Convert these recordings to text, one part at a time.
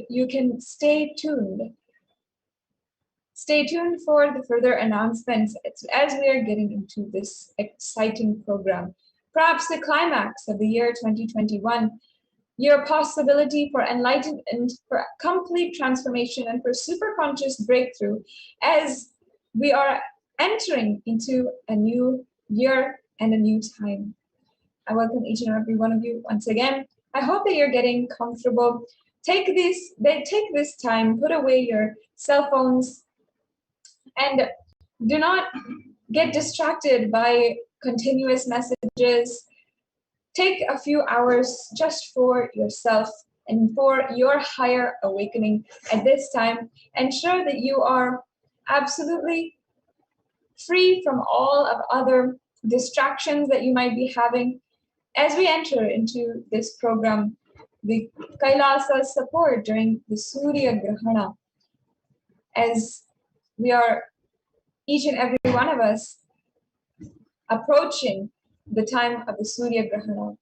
you can stay tuned. Stay tuned for the further announcements as we are getting into this exciting program. Perhaps the climax of the year 2021, your possibility for enlightenment, for complete transformation, and for superconscious breakthrough as we are entering into a new year and a new time. I welcome each and every one of you once again. I hope that you're getting comfortable. Take this time, put away your cell phones, and do not get distracted by continuous messages. Take a few hours just for yourself and for your higher awakening at this time. Ensure that you are absolutely free from all of other distractions that you might be having. As we enter into this program, the Kailasa support during the Surya Grahana, as we are, each and every one of us, approaching the time of the Surya Grahana.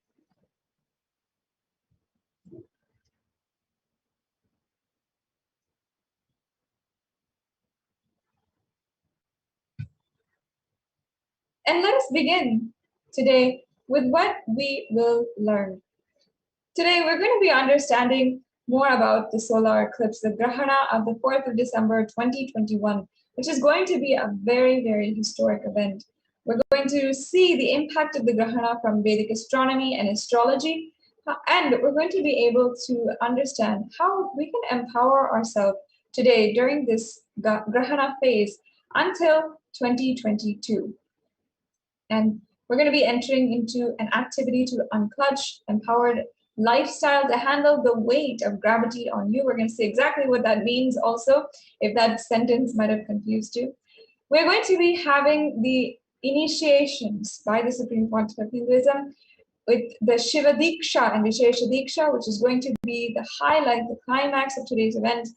And let us begin today with what we will learn. Today we're going to be understanding more about the solar eclipse, the Grahana of the 4th of December 2021, which is going to be a very, very historic event. We're going to see the impact of the Grahana from Vedic astronomy and astrology, and we're going to be able to understand how we can empower ourselves today during this Grahana phase until 2022. And we're going to be entering into an activity to unclutch empowered lifestyle to handle the weight of gravity on you. We're going to see exactly what that means also, if that sentence might have confused you. We're going to be having the initiations by the Supreme Pontiff of Hinduism with the Shiva Deeksha and Vishesha Deeksha, which is going to be the highlight, the climax of today's event.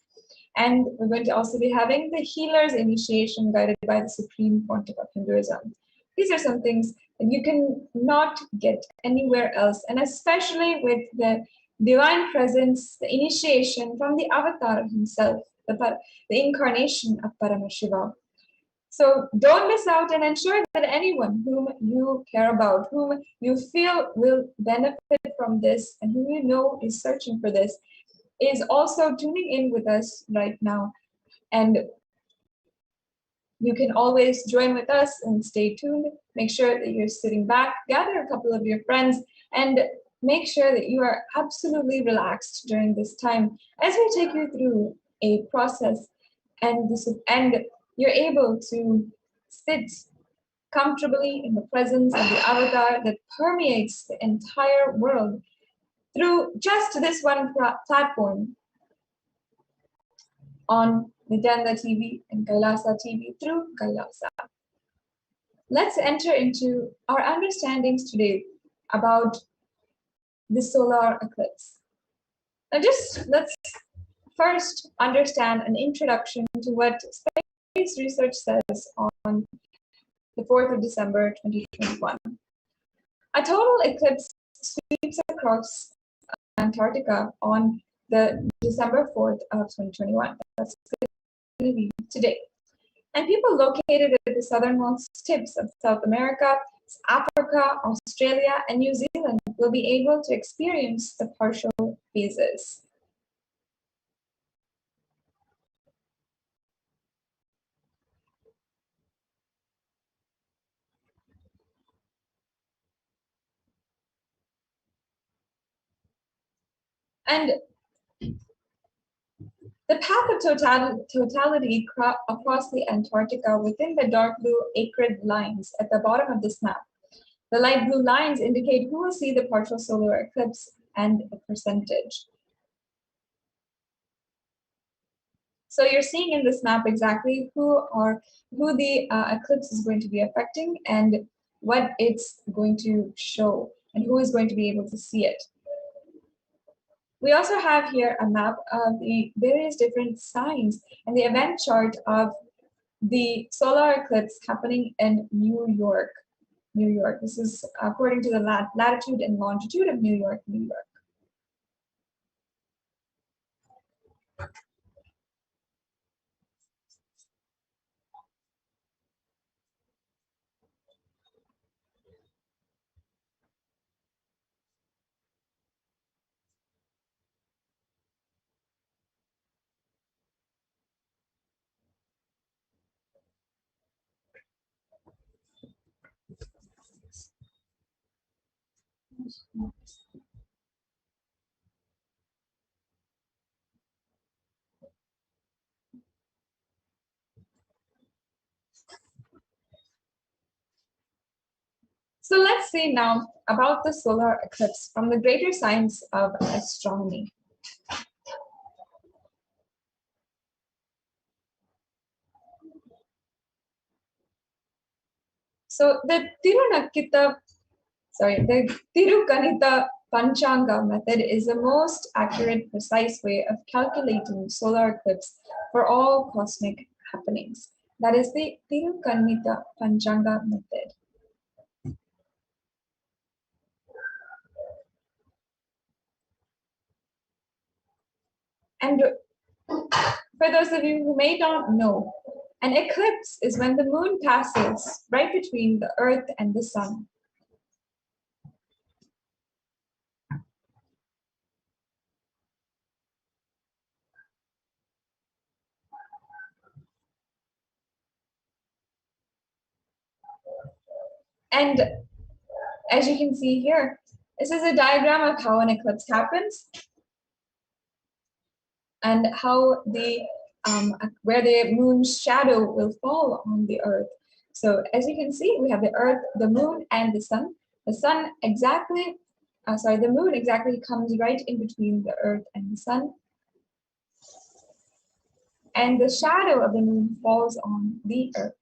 And we're going to also be having the healer's initiation guided by the Supreme Pontiff of Hinduism. These are some things that you can not get anywhere else, and especially with the divine presence, the initiation from the avatar himself, the incarnation of Paramashivoham. So don't miss out, and ensure that anyone whom you care about, whom you feel will benefit from this, and who you know is searching for this, is also tuning in with us right now. And you can always join with us and stay tuned. Make sure that you're sitting back, gather a couple of your friends, and make sure that you are absolutely relaxed during this time as we take you through a process, and you're able to sit comfortably in the presence of the avatar that permeates the entire world through just this one platform on Nithyananda TV and Kailasa TV through Kailasa. Let's enter into our understandings today about the solar eclipse. Now let's first understand an introduction to what space research says on the 4th of December 2021. A total eclipse sweeps across Antarctica on the December 4th of 2021. That's going to be today. And people located at the southernmost tips of South America, Africa, Australia, and New Zealand will be able to experience the partial phases. And the path of totality across the Antarctica within the dark blue acrid lines at the bottom of this map. The light blue lines indicate who will see the partial solar eclipse and the percentage. So you're seeing in this map exactly who the eclipse is going to be affecting and what it's going to show and who is going to be able to see it. We also have here a map of the various different signs and the event chart of the solar eclipse happening in New York. This is according to the latitude and longitude of New York. So let's see now about the solar eclipse from the greater science of astronomy. So the Tirukanita Panchanga method is the most accurate, precise way of calculating solar eclipse for all cosmic happenings. That is the Tirukanita Panchanga method. And for those of you who may not know, an eclipse is when the moon passes right between the earth and the sun. And as you can see here, this is a diagram of how an eclipse happens and how where the moon's shadow will fall on the earth. So as you can see, we have the earth, the moon, and the sun. The sun exactly, the moon exactly comes right in between the earth and the sun. And the shadow of the moon falls on the earth.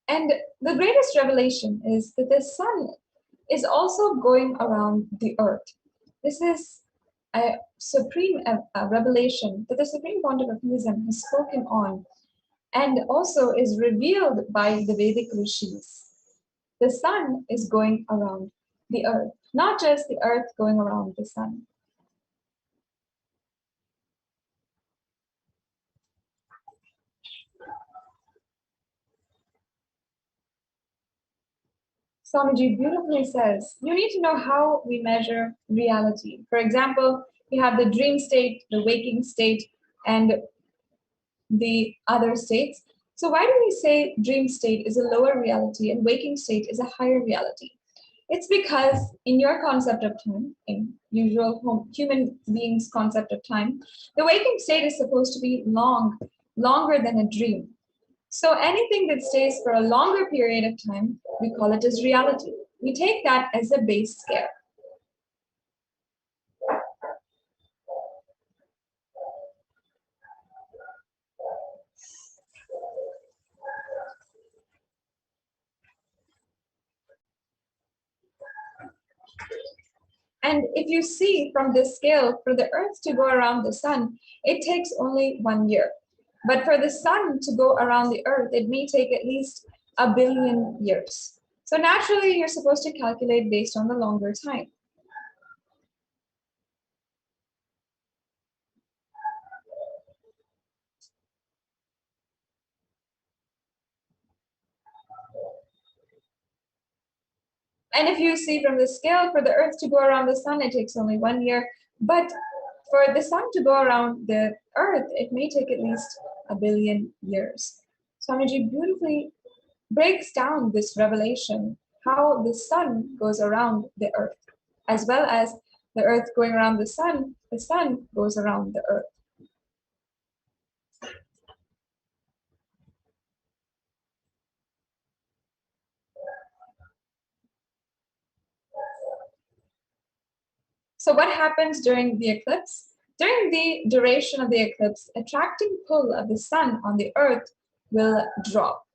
And the greatest revelation is that the sun is also going around the earth. This is a supreme revelation that the Supreme Pontificism has spoken on and also is revealed by the Vedic rishis. The sun is going around the earth, not just the earth going around the sun. Swamiji beautifully says, you need to know how we measure reality. For example, you have the dream state, the waking state, and the other states. So why do we say dream state is a lower reality and waking state is a higher reality? It's because in your concept of time, in usual human beings' concept of time, the waking state is supposed to be longer than a dream. So anything that stays for a longer period of time, we call it as reality. We take that as a base scale. And if you see from this scale, for the Earth to go around the sun, it takes only 1 year. But for the sun to go around the Earth, it may take at least 1 billion years. So naturally, you're supposed to calculate based on the longer time. And if you see from the scale, for the Earth to go around the sun, it takes only 1 year. But for the sun to go around the Earth, it may take at least 1 billion years. Swamiji beautifully breaks down this revelation, how the sun goes around the Earth, as well as the Earth going around the sun goes around the Earth. So what happens during the eclipse? During the duration of the eclipse, attracting pull of the sun on the Earth will drop.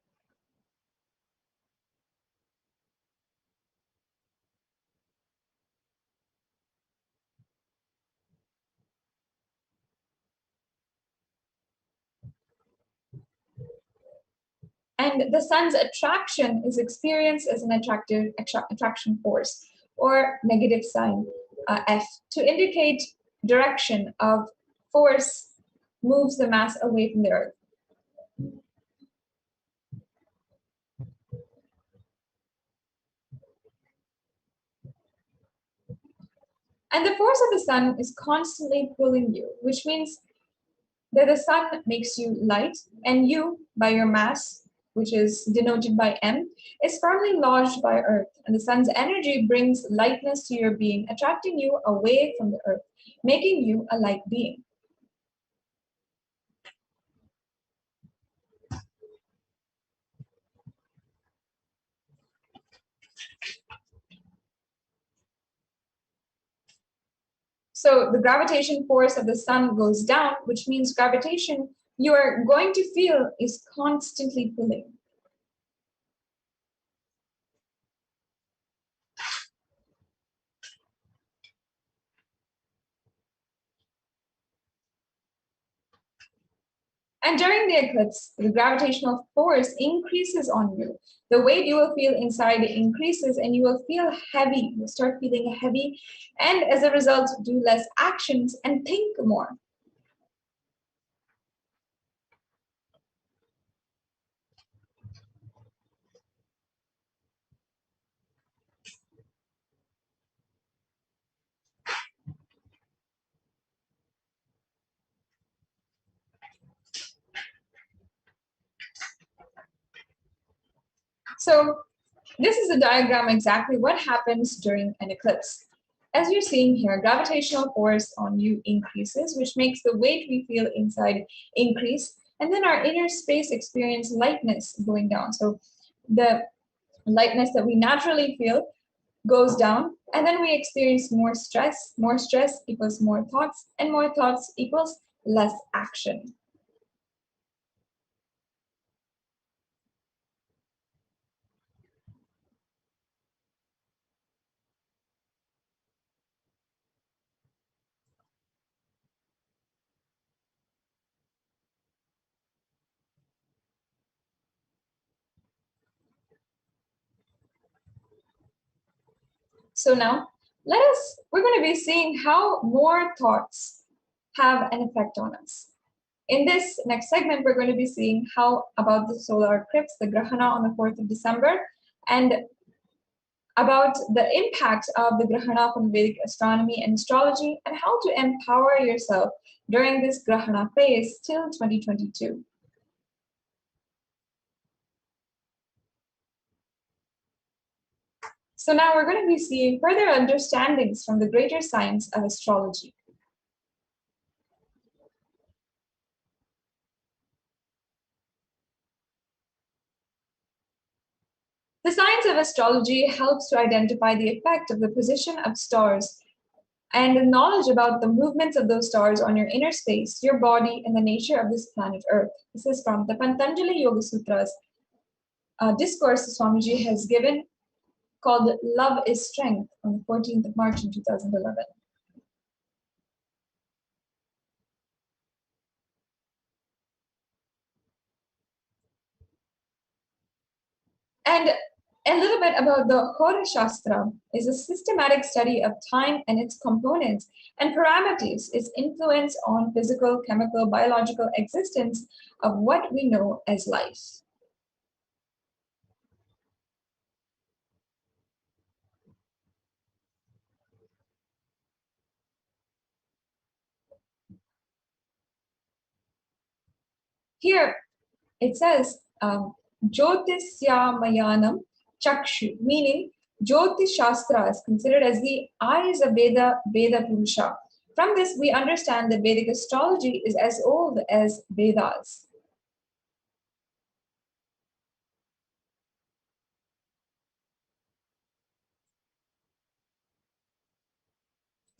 And the sun's attraction is experienced as an attraction force or negative sign F to indicate direction of force moves the mass away from the Earth. And the force of the sun is constantly pulling you, which means that the sun makes you light, and you, by your mass, which is denoted by M, is firmly lodged by Earth, and the sun's energy brings lightness to your being, attracting you away from the Earth, making you a light being. So the gravitation force of the sun goes down, which means gravitation you are going to feel is constantly pulling. And during the eclipse, the gravitational force increases on you. The weight you will feel inside increases and you will feel heavy. You'll start feeling heavy and as a result, do less actions and think more. So this is a diagram exactly what happens during an eclipse. As you're seeing here, gravitational force on you increases, which makes the weight we feel inside increase, and then our inner space experience lightness going down. So the lightness that we naturally feel goes down, and then we experience more stress. More stress equals more thoughts, and more thoughts equals less action. So now, we're going to be seeing how more thoughts have an effect on us. In this next segment, we're going to be seeing how about the solar eclipse, the Grahana on the 4th of December, and about the impact of the Grahana from Vedic astronomy and astrology, and how to empower yourself during this Grahana phase till 2022. So now we're going to be seeing further understandings from the greater science of astrology. The science of astrology helps to identify the effect of the position of stars and the knowledge about the movements of those stars on your inner space, your body, and the nature of this planet Earth. This is from the Patanjali Yoga Sutras discourse Swamiji has given called Love is Strength on the 14th of March in 2011. And a little bit about the Hora Shastra is a systematic study of time and its components and parameters, its influence on physical, chemical, biological existence of what we know as life. Here it says Jyotishyamayanam Chakshu, meaning Jyotish Shastra is considered as the eyes of Veda Purusha. From this, we understand that Vedic astrology is as old as Vedas.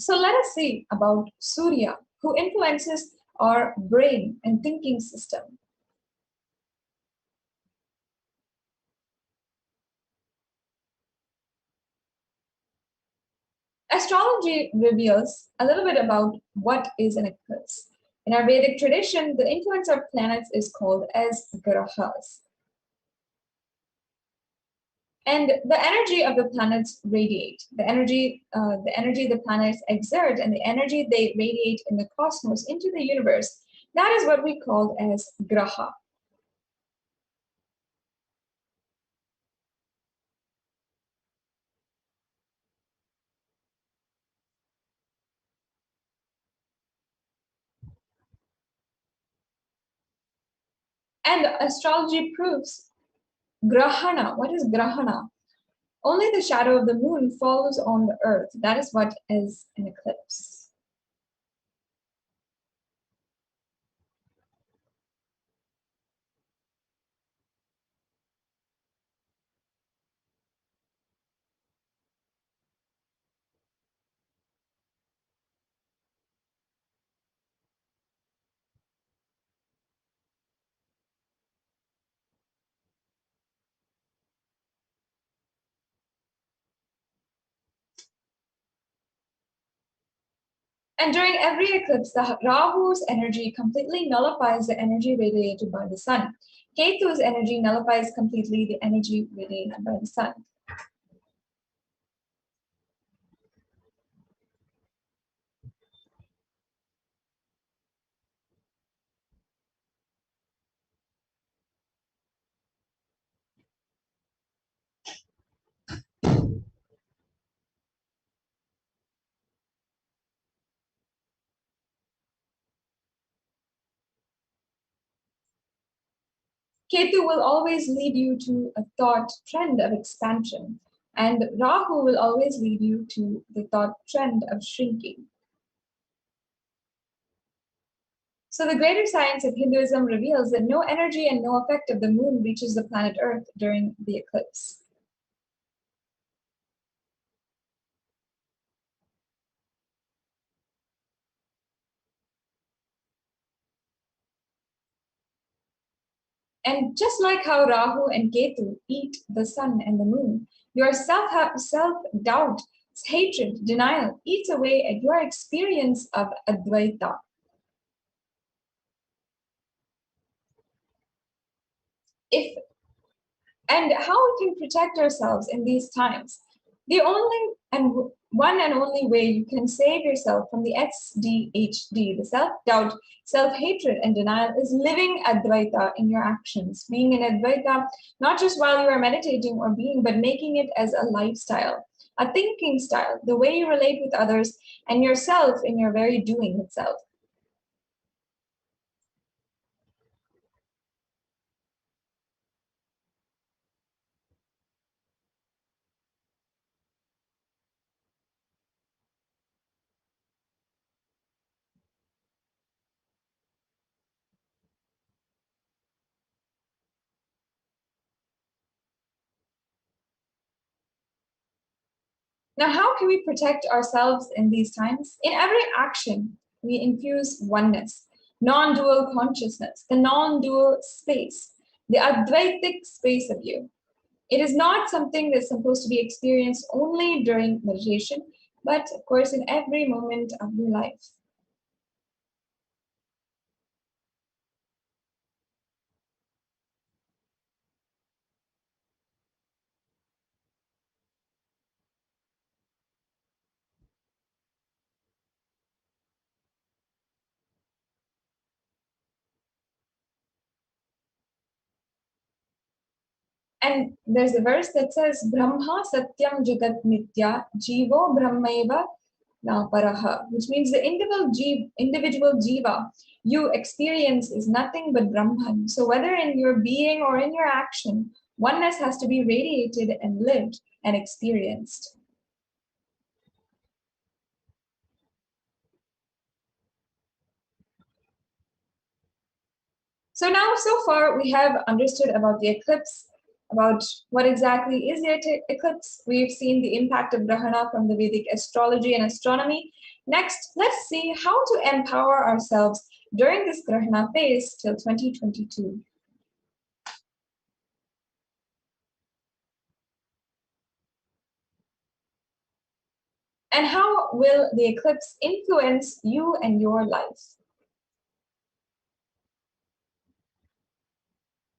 So let us see about Surya, who influences our brain and thinking system. Astrology reveals a little bit about what is an eclipse. In our Vedic tradition, the influence of planets is called as grahas. And the energy of the planets radiate, the energy the planets exert, and the energy they radiate in the cosmos into the universe. That is what we call as graha. And astrology proves grahana. What is grahana? Only the shadow of the moon falls on the earth. That is what is an eclipse. And during every eclipse, the Rahu's energy completely nullifies the energy radiated by the sun. Ketu's energy nullifies completely the energy radiated by the sun. Ketu will always lead you to a thought trend of expansion, and Rahu will always lead you to the thought trend of shrinking. So, the greater science of Hinduism reveals that no energy and no effect of the moon reaches the planet Earth during the eclipse. And just like how Rahu and Ketu eat the sun and the moon, your self-doubt, hatred, denial eats away at your experience of Advaita. If and how we can protect ourselves in these times. The only and one and only way you can save yourself from the SDHD, the self-doubt, self-hatred, and denial, is living Advaita in your actions. Being in Advaita, not just while you are meditating or being, but making it as a lifestyle, a thinking style, the way you relate with others and yourself in your very doing itself. Now, how can we protect ourselves in these times? In every action, we infuse oneness, non dual consciousness, the non dual space, the Advaitic space of you. It is not something that's supposed to be experienced only during meditation, but of course, in every moment of your life. And there's a verse that says, Brahma Satyam Jagat Nitya Jivo Brahmaiva Na Paraha, which means the individual jiva you experience is nothing but Brahman. So whether in your being or in your action, oneness has to be radiated and lived and experienced. So now, so far, we have understood about the eclipse, about what exactly is the eclipse. We've seen the impact of Grahana from the Vedic astrology and astronomy. Next, let's see how to empower ourselves during this Grahana phase till 2022. And how will the eclipse influence you and your life?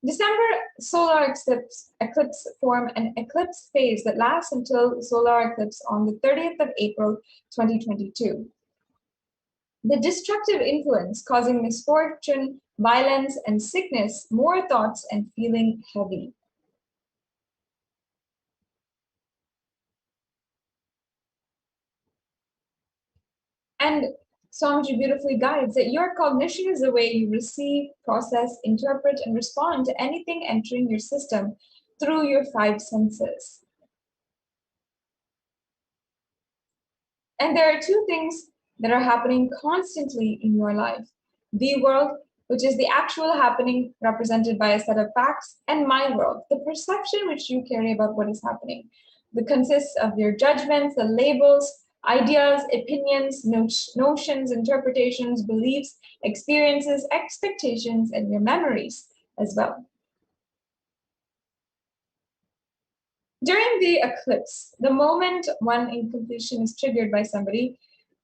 December solar eclipse form an eclipse phase that lasts until solar eclipse on the 30th of April 2022. The destructive influence causing misfortune, violence, and sickness, more thoughts, and feeling heavy. And Swamiji beautifully guides that your cognition is the way you receive, process, interpret, and respond to anything entering your system through your five senses. And there are two things that are happening constantly in your life: the world, which is the actual happening represented by a set of facts, and my world, the perception which you carry about what is happening. That consists of your judgments, the labels, ideas, opinions, notions, interpretations, beliefs, experiences, expectations, and your memories as well. During the eclipse, the moment one incompletion is triggered by somebody,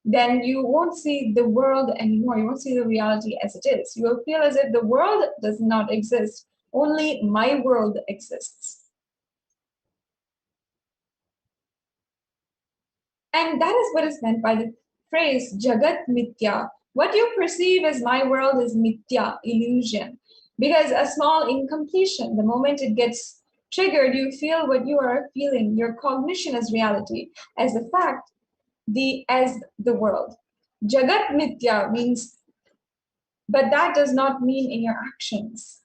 then you won't see the world anymore. You won't see the reality as it is. You will feel as if the world does not exist. Only my world exists. And that is what is meant by the phrase Jagat Mithya. What you perceive as my world is Mithya, illusion. Because a small incompletion, the moment it gets triggered, you feel what you are feeling. Your cognition as reality, as the fact, as the world. Jagat Mithya means, but that does not mean in your actions.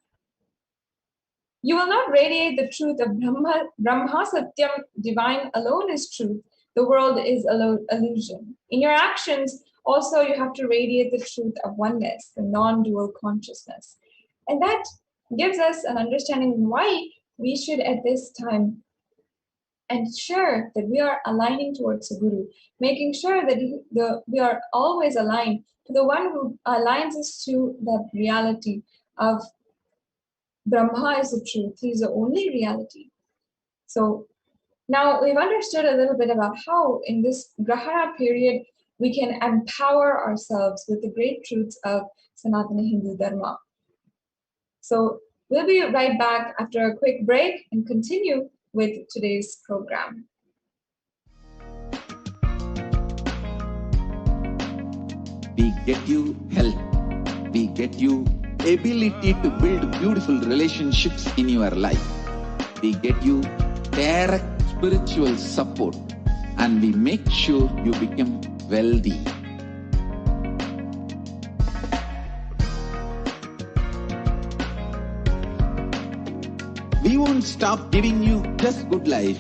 You will not radiate the truth of Brahma Satyam, divine alone is truth. The world is illusion. In your actions, also you have to radiate the truth of oneness, the non-dual consciousness. And that gives us an understanding why we should at this time ensure that we are aligning towards the Guru, making sure that we are always aligned to the one who aligns us to that reality of Brahma is the truth. He is the only reality. So now we've understood a little bit about how in this Grahana period we can empower ourselves with the great truths of Sanatana Hindu Dharma. So we'll be right back after a quick break and continue with today's program. We get you health. We get you ability to build beautiful relationships in your life. We get you direct spiritual support, and we make sure you become wealthy. We won't stop giving you just good life.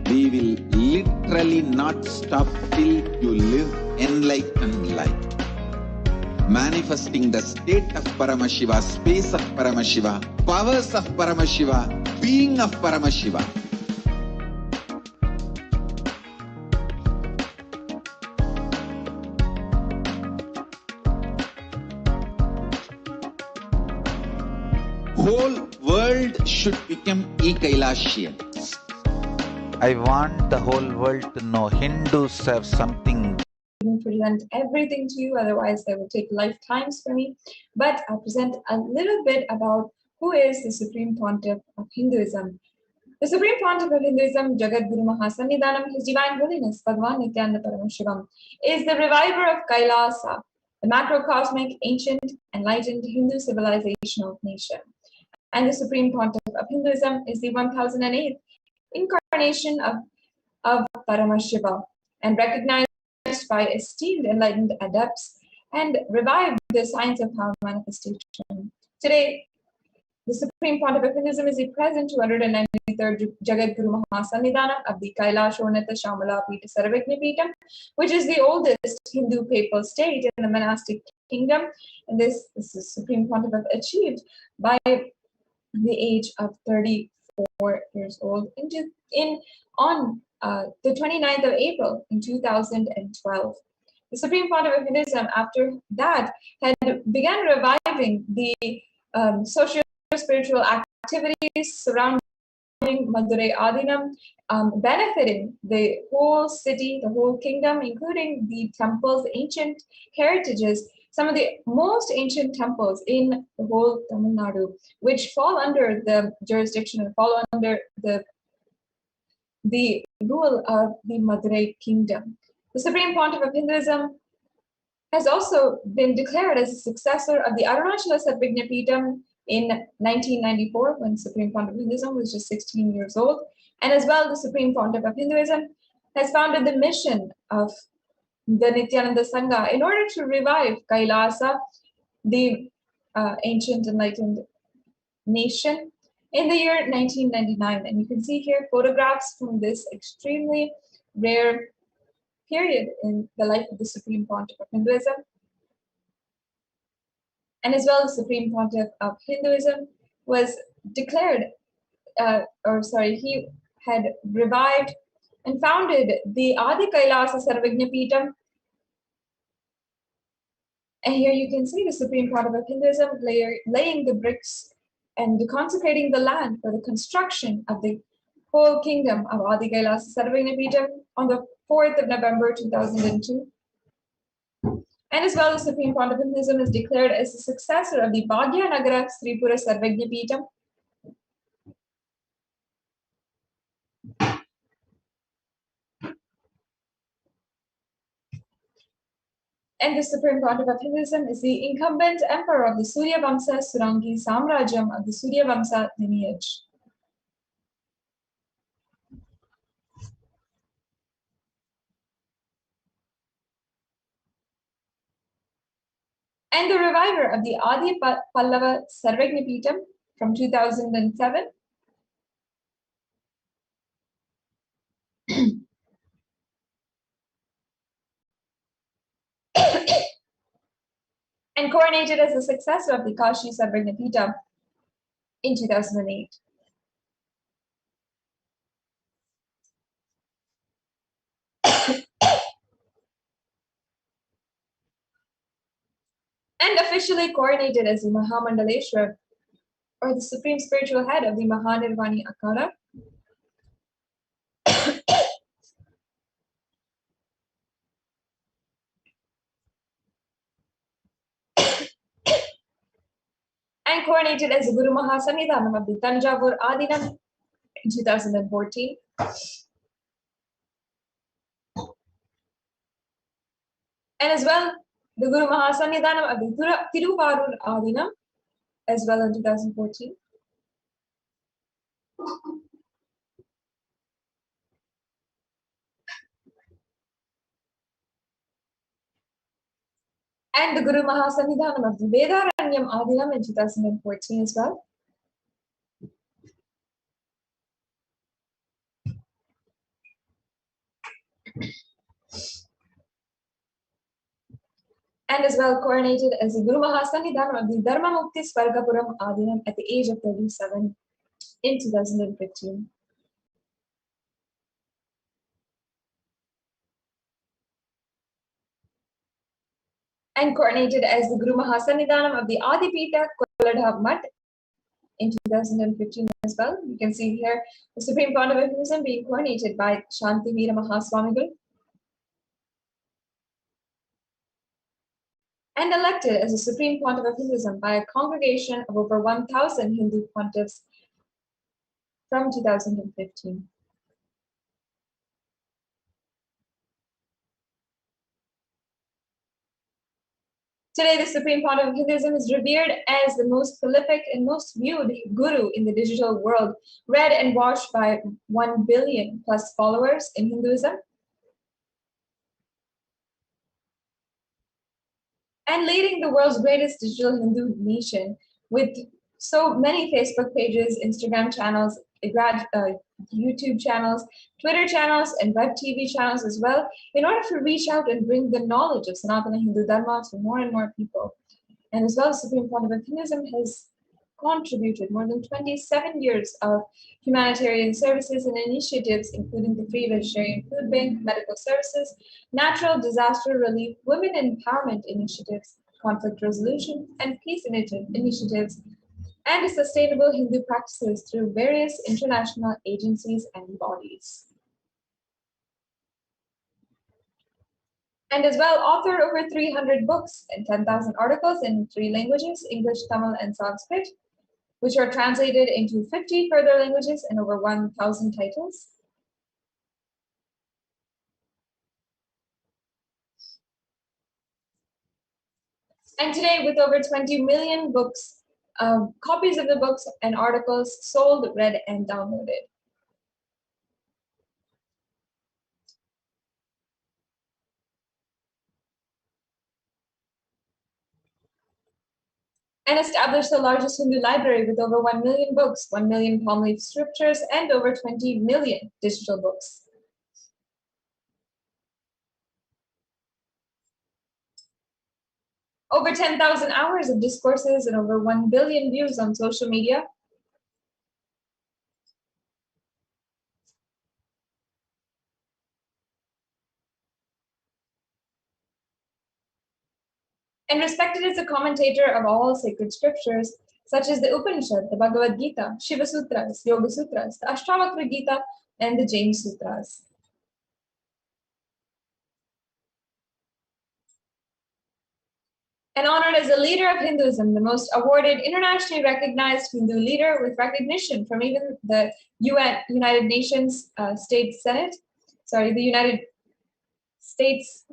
We will literally not stop till you live enlightened life. Manifesting the state of Paramashiva, space of Paramashiva, powers of Paramashiva, being of Paramashiva. Whole world should become Kailasians. I want the whole world to know Hindus have something. Present everything to you, otherwise that would take lifetimes for me. But I'll present a little bit about who is the Supreme Pontiff of Hinduism. The Supreme Pontiff of Hinduism, Jagat Guru Mahasannidhanam, His Divine Holiness Bhagavan Nithyananda Paramashivam, is the reviver of Kailasa, the macrocosmic, ancient, enlightened Hindu civilizational nation. And the Supreme Pontiff of Hinduism is the 1008th incarnation of Paramashiva, and recognized by esteemed enlightened adepts and revived the science of power manifestation. Today, the Supreme Pontiff of Hinduism is the present 293rd Jagat Guru Mahasannidhanam of the Kailasa Shamala Pita Sarvagna Pitam, which is the oldest Hindu papal state in the monastic kingdom. And this is Supreme Pontiff achieved by the age of 34 years old on the 29th of April in 2012. The Supreme Pontiff of Hinduism, after that, had began reviving the socio-spiritual activities surrounding Madurai Adinam, benefiting the whole city, the whole kingdom, including the temples, ancient heritages, some of the most ancient temples in the whole Tamil Nadu, which fall under the jurisdiction and fall under the rule of the Madurai kingdom. The Supreme Pontiff of Hinduism has also been declared as a successor of the Arunachala Sarvagna Pitam in 1994, when Supreme Pontiff of Hinduism was just 16 years old. And as well, the Supreme Pontiff of Hinduism has founded the mission of the Nithyananda Sangha in order to revive Kailasa, the ancient enlightened nation, in the year 1999. And you can see here photographs from this extremely rare period in the life of the Supreme Pontiff of Hinduism. And as well, the Supreme Pontiff of Hinduism was declared, he had revived and founded the Adi Kailasa Sarvagna Peetham. And here you can see the Supreme Pontiff of Hinduism laying the bricks and consecrating the land for the construction of the whole kingdom of Adi Kailasa Sarvagna Peetham on the 4th of November 2002. And as well, the Supreme Pontiff of Hinduism is declared as the successor of the Bhagya Nagara Sripura Sarvagna Peetham. And the Supreme Pontiff of Hinduism is the incumbent emperor of the Surya Vamsa Surangi Samrajyam of the Surya Vamsa lineage. And the reviver of the Adi Pallava Sarvagna Peetham from 2007. And coronated as the successor of the Kashi Sarvagna Peetham in 2008. And officially coronated as the Mahamandaleshwar, or the supreme spiritual head of the Mahanirvani Akhada. And coronated as the Guru Mahasannidhanam of the Tanjavur Adinam in 2014. And as well, the Guru Mahasannidhanam of the Tiruvarur Adinam as well in 2014. And the Guru Mahasannidhanam of the Vedaranyam Adinam in 2014 as well. And as well coronated as the Guru Mahasannidhanam of the Dharma Mukti Swargapuram Adinam at the age of 37 in 2015. And coronated as the Guru Mahasannidhanam of the Adipita Koladha Mutt in 2015 as well. You can see here the Supreme Pontiff of Hinduism being coronated by Shantivira Mahaswamigal. And elected as the Supreme Pontiff of Hinduism by a congregation of over 1,000 Hindu pontiffs from 2015. Today, the Supreme Pontiff of Hinduism is revered as the most prolific and most viewed guru in the digital world, read and watched by 1 billion plus followers in Hinduism. And leading the world's greatest digital Hindu nation with so many Facebook pages, Instagram channels, YouTube channels, Twitter channels, and web TV channels as well, in order to reach out and bring the knowledge of Sanatana Hindu Dharma to more and more people. And as well, Supreme Pontiff of Hinduism has contributed more than 27 years of humanitarian services and initiatives, including the Free Vegetarian Food Bank, medical services, natural disaster relief, women empowerment initiatives, conflict resolution, and peace initiatives, and sustainable Hindu practices through various international agencies and bodies. And as well, authored over 300 books and 10,000 articles in 3 languages, English, Tamil, and Sanskrit, which are translated into 50 further languages and over 1,000 titles. And today, with over 20 million books, copies of the books and articles sold, read, and downloaded. and established the largest Hindu library with over 1 million books, 1 million palm leaf scriptures, and over 20 million digital books. Over 10,000 hours of discourses and over 1 billion views on social media. And respected as a commentator of all sacred scriptures, such as the Upanishad, the Bhagavad Gita, Shiva Sutras, Yoga Sutras, the Ashtavakra Gita, and the Jain Sutras. And honored as a leader of Hinduism, the most awarded, internationally recognized Hindu leader with recognition from even the United Nations States Senate, the United States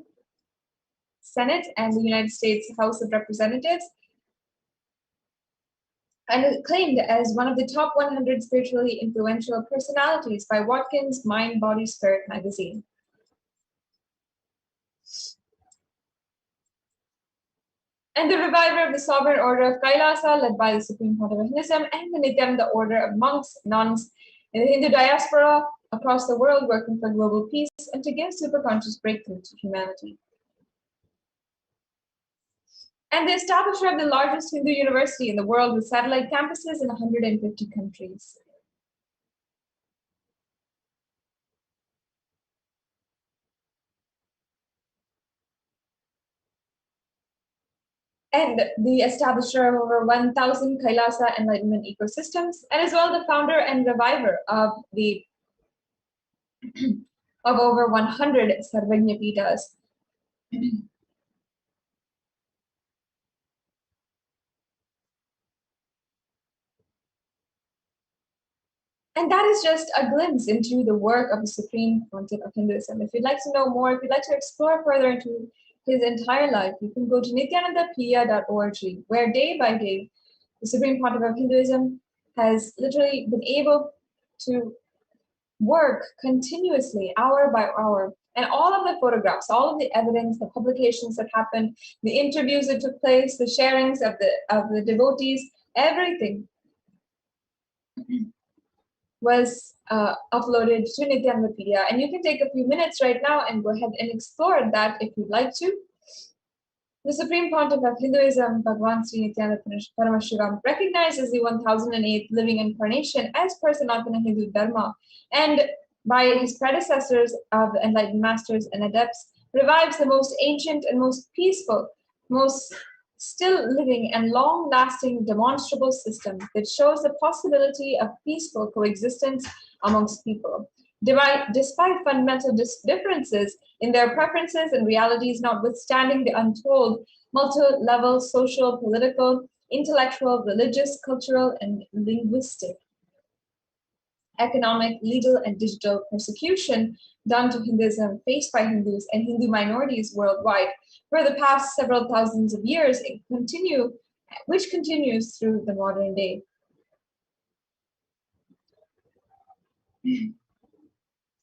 Senate and the United States House of Representatives, and claimed as one of the top 100 spiritually influential personalities by Watkins Mind, Body, Spirit magazine. And the reviver of the Sovereign Order of Kailasa, led by the Supreme Court of Hinduism, and the Nithyananda Order of monks, nuns in the Hindu diaspora across the world working for global peace and to give superconscious breakthrough to humanity. And the establisher of the largest Hindu university in the world with satellite campuses in 150 countries. And the establisher of over 1,000 Kailasa enlightenment ecosystems, and as well the founder and reviver of over 100 Sarvagnya Pitas. And that is just a glimpse into the work of the Supreme Pontiff of Hinduism. If you'd like to know more, if you'd like to explore further into his entire life, you can go to nithyanandapiya.org, where day by day, the Supreme Pontiff of Hinduism has literally been able to work continuously, hour by hour. And all of the photographs, all of the evidence, the publications that happened, the interviews that took place, the sharings of the devotees, everything was uploaded to Nithyanandapiya. And you can take a few minutes right now and go ahead and explore that if you'd like to. The Supreme Pontiff of Hinduism, Bhagwan Sri Nithyananda Paramashivam, recognized as the 1008th living incarnation as per Sanatana Hindu Dharma, and by his predecessors of enlightened masters and adepts, revives the most ancient and most peaceful, most still living and long-lasting demonstrable system that shows the possibility of peaceful coexistence amongst people. Despite fundamental differences in their preferences and realities, notwithstanding the untold multi-level social, political, intellectual, religious, cultural, and linguistic, economic, legal, and digital persecution done to Hinduism faced by Hindus and Hindu minorities worldwide for the past several thousands of years, which continues through the modern day.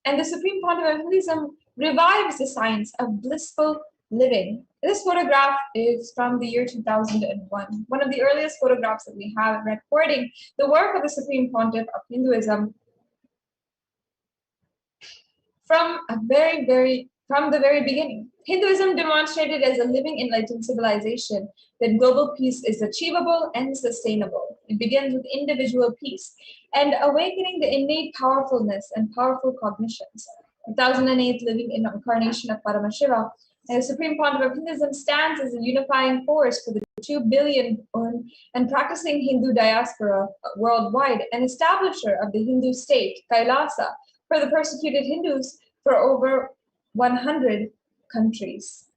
And the Supreme Pontiff of Hinduism revives the science of blissful living. This photograph is from the year 2001, one of the earliest photographs that we have recording the work of the Supreme Pontiff of Hinduism from the very beginning. Hinduism demonstrated as a living enlightened civilization that global peace is achievable and sustainable. It begins with individual peace and awakening the innate powerfulness and powerful cognitions. The 1008th living incarnation of Paramashiva and the Supreme Pontiff of Hinduism stands as a unifying force for the 2 billion and practicing Hindu diaspora worldwide, an establisher of the Hindu state, Kailasa, for the persecuted Hindus for over 100 countries.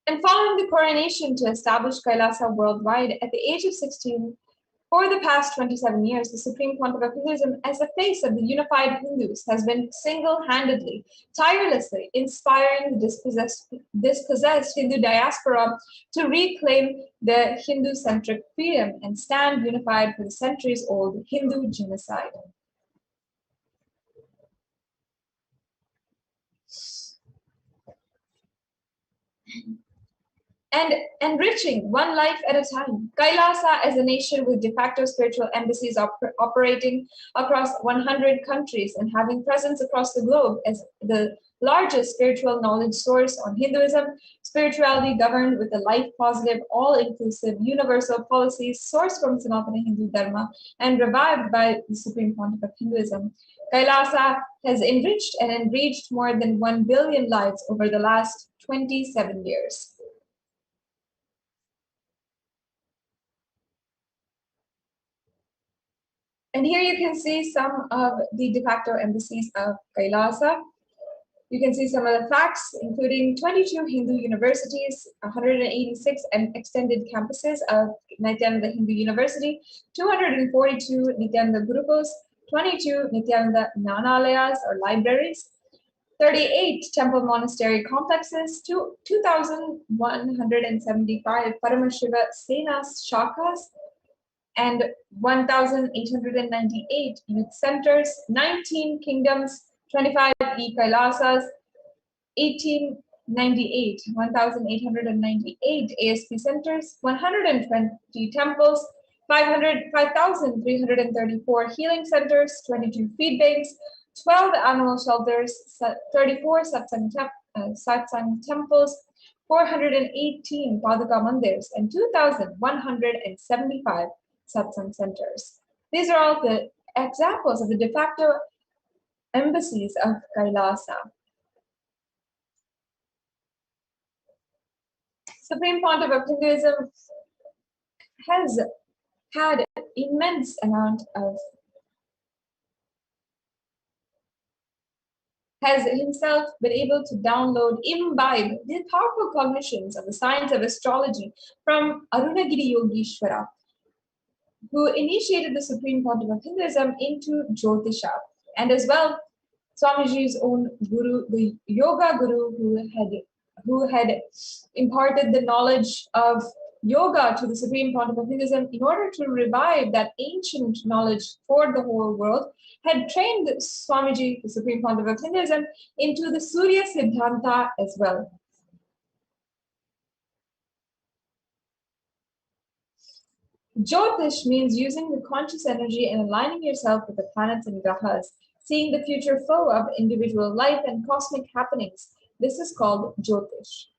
And following the coronation to establish Kailasa worldwide at the age of 16, for the past 27 years, the Supreme Pontiff of Hinduism, as the face of the unified Hindus, has been single-handedly, tirelessly inspiring the dispossessed Hindu diaspora to reclaim the Hindu-centric freedom and stand unified for the centuries-old Hindu genocide. and enriching one life at a time. Kailasa as a nation with de facto spiritual embassies operating across 100 countries and having presence across the globe as the largest spiritual knowledge source on Hinduism, spirituality governed with a life-positive, all-inclusive, universal policies sourced from Sanatana Hindu Dharma and revived by the Supreme Pontiff of Hinduism. Kailasa has enriched and enriched more than 1 billion lives over the last 27 years. And here you can see some of the de facto embassies of Kailasa. You can see some of the facts, including 22 Hindu universities, 186 extended campuses of Nithyananda Hindu University, 242 Nithyananda Gurukuls, 22 Nithyananda Jnanalayas or libraries, 38 temple monastery complexes, 2,175 Paramashiva Senas Shakas, and 1,898 youth centers, 19 kingdoms, 25 e-Kailasas, 1,898 ASP centers, 120 temples, 5,334 healing centers, 22 feed banks, 12 animal shelters, 34 satsang temples, 418 Paduka mandirs, and 2,175 satsang centers. These are all the examples of the de facto embassies of Kailasa. Supreme Pontiff of Hinduism has had immense amount of, has himself been able to download, imbibe the powerful cognitions of the science of astrology from Arunagiri Yogeshwara, who initiated the Supreme Pontiff of Hinduism into Jyotisha, and as well Swamiji's own guru, the yoga guru, who had imparted the knowledge of yoga to the Supreme Pontiff of Hinduism in order to revive that ancient knowledge for the whole world, had trained Swamiji, the Supreme Pontiff of Hinduism, into the Surya Siddhanta as well. Jyotish means using the conscious energy and aligning yourself with the planets and grahas, seeing the future flow of individual life and cosmic happenings. This is called Jyotish.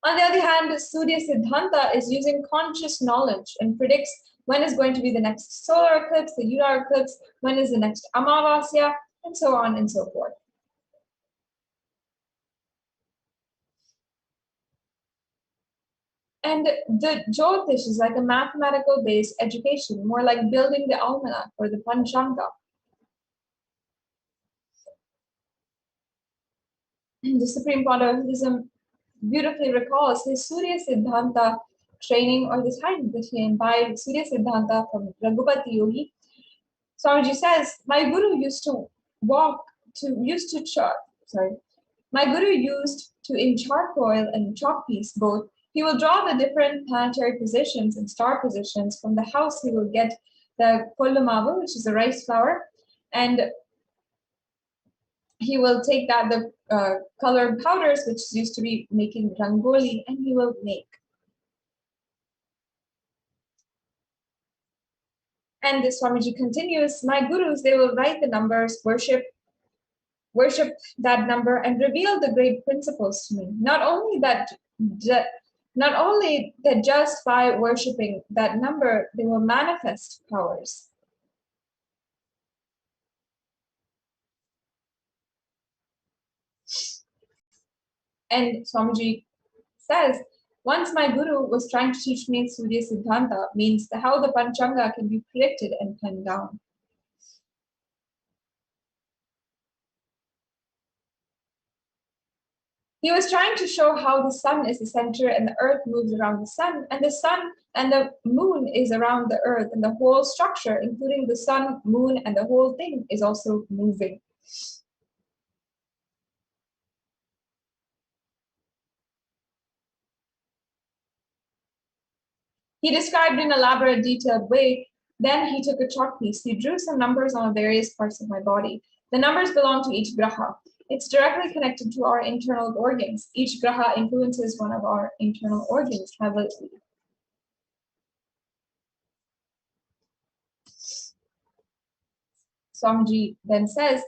On the other hand, Surya Siddhanta is using conscious knowledge and predicts when is going to be the next solar eclipse, the lunar eclipse, when is the next Amavasya, and so on and so forth. And the Jyotish is like a mathematical based education, more like building the almanac or the Panchanga. The Supreme Pontiff of Hinduism beautifully recalls his Surya Siddhanta training, or the time that he imbibed Surya Siddhanta from Raghupati Yogi. Swamiji says, my guru used to in charcoal and chalk piece both, he will draw the different planetary positions and star positions. From the house, he will get the kollumavu, which is a rice flour, and he will take that, the colored powders, which used to be making rangoli, and he will make. And this Swamiji continues, my gurus, they will write the numbers, worship that number, and reveal the great principles to me. Not only that just by worshiping that number, they will manifest powers. And Swamiji says, once my guru was trying to teach me Surya Siddhanta, means how the Panchanga can be predicted and penned down. He was trying to show how the sun is the center and the earth moves around the sun and the moon is around the earth, and the whole structure, including the sun, moon, and the whole thing is also moving. He described in elaborate, detailed way. Then he took a chalk piece. He drew some numbers on various parts of my body. The numbers belong to each graha. It's directly connected to our internal organs. Each graha influences one of our internal organs heavily. Swamiji then says,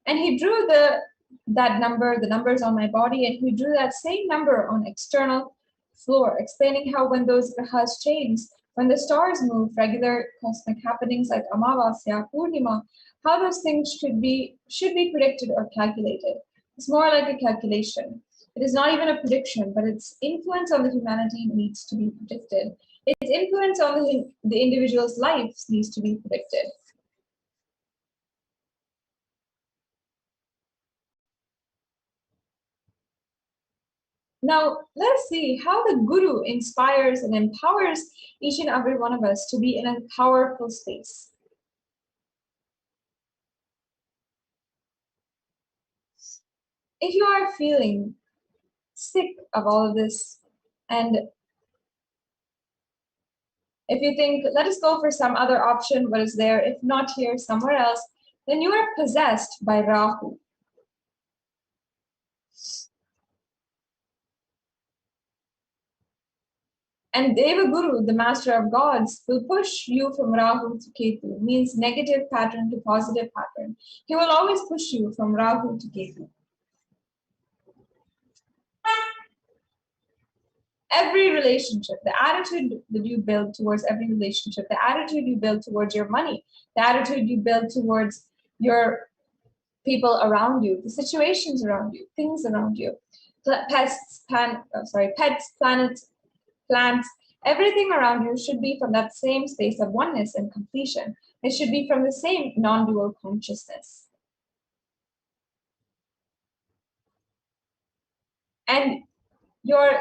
and he drew the numbers on my body, and he drew that same number on external floor, explaining how when those grahas change, when the stars move, regular cosmic happenings like Amavasya, Purnima, how those things should be predicted or calculated. It's more like a calculation. It is not even a prediction, but its influence on the humanity needs to be predicted. Its influence on the individual's life needs to be predicted. Now, let's see how the Guru inspires and empowers each and every one of us to be in a powerful space. If you are feeling sick of all of this, and if you think, let us go for some other option, what is there, if not here, somewhere else, then you are possessed by Rahu. And Deva Guru, the master of gods, will push you from Rahu to Ketu, means negative pattern to positive pattern. He will always push you from Rahu to Ketu. Every relationship, the attitude that you build towards every relationship, the attitude you build towards your money, the attitude you build towards your people around you, the situations around you, things around you, pets, planets, plants, everything around you should be from that same space of oneness and completion. It should be from the same non-dual consciousness. And your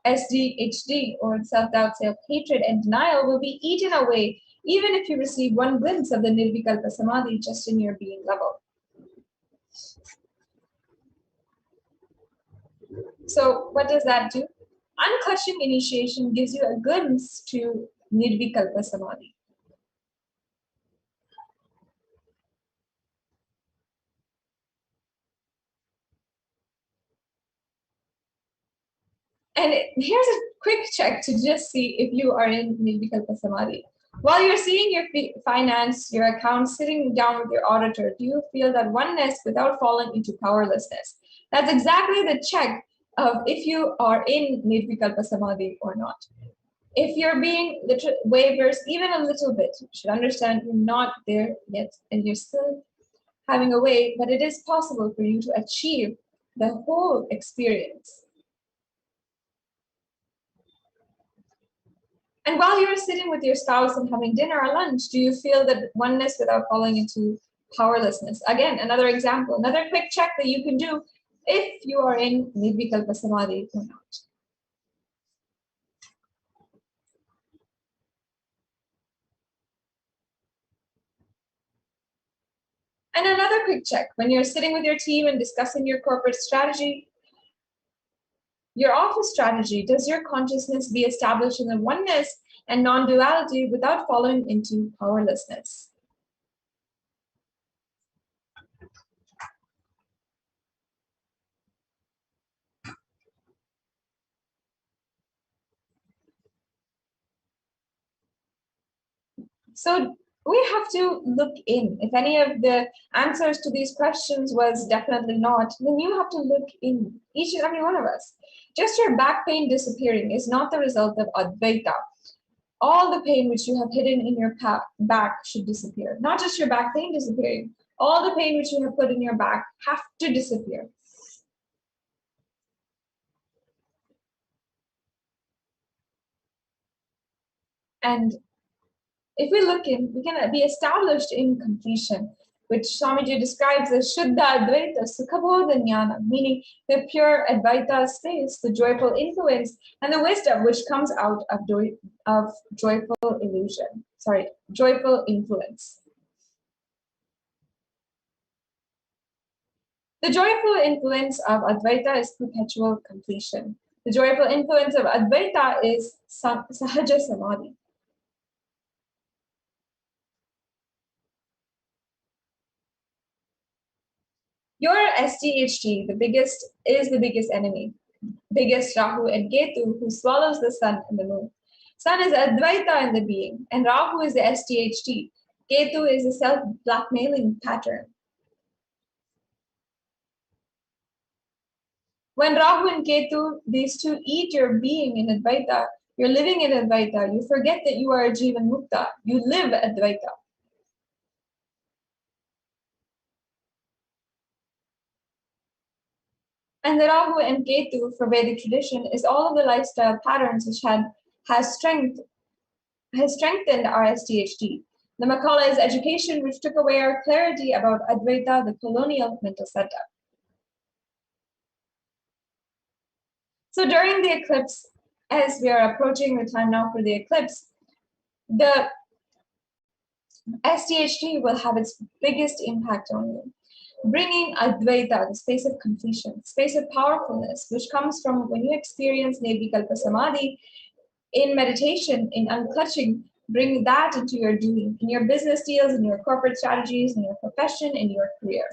SDHD, or self-doubt, self-hatred, and denial will be eaten away even if you receive one glimpse of the Nirvikalpa Samadhi just in your being level. So what does that do? Unclutching initiation gives you a glimpse to Nirvikalpa Samadhi. And here's a quick check to just see if you are in Nirvikalpa Samadhi. While you're seeing your finance, your account, sitting down with your auditor, do you feel that oneness without falling into powerlessness? That's exactly the check of if you are in Nirvikalpa Samadhi or not. If you're being wavers even a little bit, you should understand you're not there yet and you're still having a way, but it is possible for you to achieve the whole experience. And while you're sitting with your spouse and having dinner or lunch, do you feel that oneness without falling into powerlessness? Again, another example, another quick check that you can do if you are in Nirvikalpa Samadhi or not. And another quick check, when you're sitting with your team and discussing your corporate strategy, your office strategy, does your consciousness be established in the oneness and non-duality without falling into powerlessness? So we have to look in. If any of the answers to these questions was definitely not, then you have to look in, each and every one of us. Just your back pain disappearing is not the result of Advaita. All the pain which you have hidden in your back should disappear. Not just your back pain disappearing. All the pain which you have put in your back have to disappear. And if we look in, we can be established in completion, which Swamiji describes as Shuddha Advaita Sukhabodha Jnana, meaning the pure Advaita space, the joyful influence, and the wisdom which comes out of joyful joyful influence. The joyful influence of Advaita is perpetual completion. The joyful influence of Advaita is Sahaja Samadhi. Your SDHT, is the biggest enemy. Biggest Rahu and Ketu, who swallows the sun and the moon. Sun is Advaita in the being, and Rahu is the SDHT. Ketu is a self-blackmailing pattern. When Rahu and Ketu, these two eat your being in Advaita, you're living in Advaita, you forget that you are a Jivan Mukta, you live Advaita. And the Rahu and Ketu for Vedic tradition is all of the lifestyle patterns which has strengthened our SDHD. The Makala is education which took away our clarity about Advaita, the colonial mental setup. So during the eclipse, as we are approaching the time now for the eclipse, the SDHD will have its biggest impact on you, bringing Advaita, the space of completion, space of powerfulness, which comes from when you experience Nirvikalpa Samadhi in meditation, in unclutching, bring that into your doing, in your business deals, in your corporate strategies, in your profession, in your career.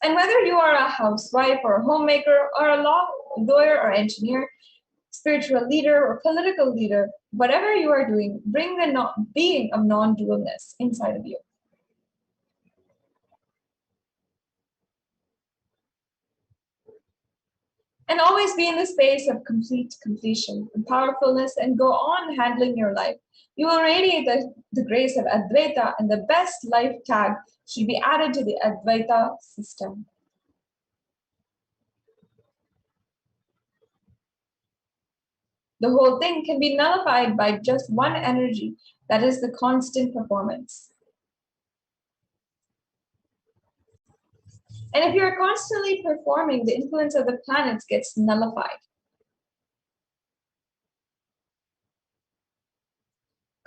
And whether you are a housewife or a homemaker or a lawyer or engineer, spiritual leader or political leader, whatever you are doing, bring the being of non-dualness inside of you. And always be in the space of complete completion and powerfulness and go on handling your life. You will radiate the grace of Advaita, and the best life tag should be added to the Advaita system. The whole thing can be nullified by just one energy, that is the constant performance. And if you're constantly performing, the influence of the planets gets nullified.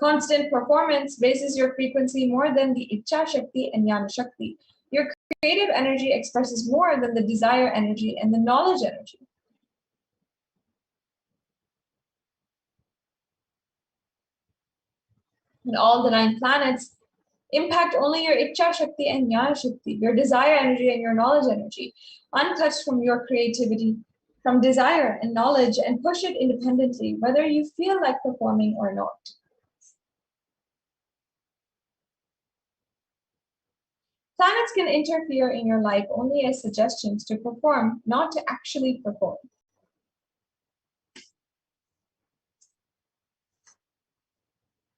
Constant performance raises your frequency more than the Ichcha Shakti and Jnana Shakti. Your creative energy expresses more than the desire energy and the knowledge energy. And all the 9 planets impact only your Ichcha Shakti and Jnana Shakti, your desire energy and your knowledge energy, untouched from your creativity, from desire and knowledge, and push it independently, whether you feel like performing or not. Planets can interfere in your life only as suggestions to perform, not to actually perform.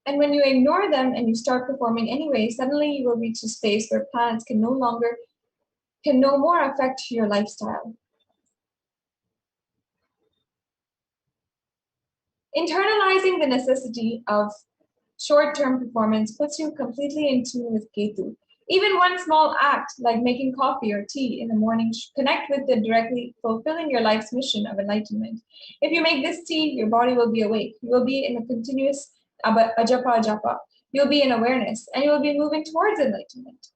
And when you ignore them and you start performing anyway, suddenly you will reach a space where planets can no more affect your lifestyle. Internalizing the necessity of short-term performance puts you completely in tune with Ketu. Even one small act, like making coffee or tea in the morning, should connect with the directly fulfilling your life's mission of enlightenment. If you make this tea, your body will be awake. You will be in a continuous ajapa. You'll be in awareness, and you'll be moving towards enlightenment.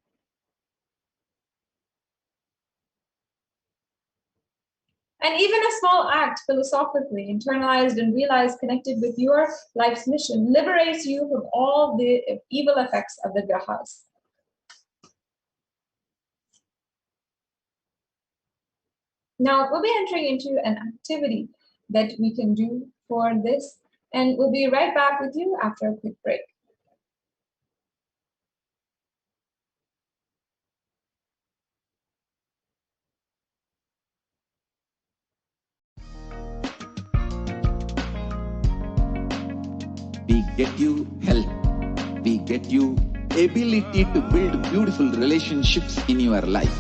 And even a small act, philosophically internalized and realized, connected with your life's mission, liberates you from all the evil effects of the grahas. Now, we'll be entering into an activity that we can do for this, and we'll be right back with you after a quick break. We get you health. We get you ability to build beautiful relationships in your life.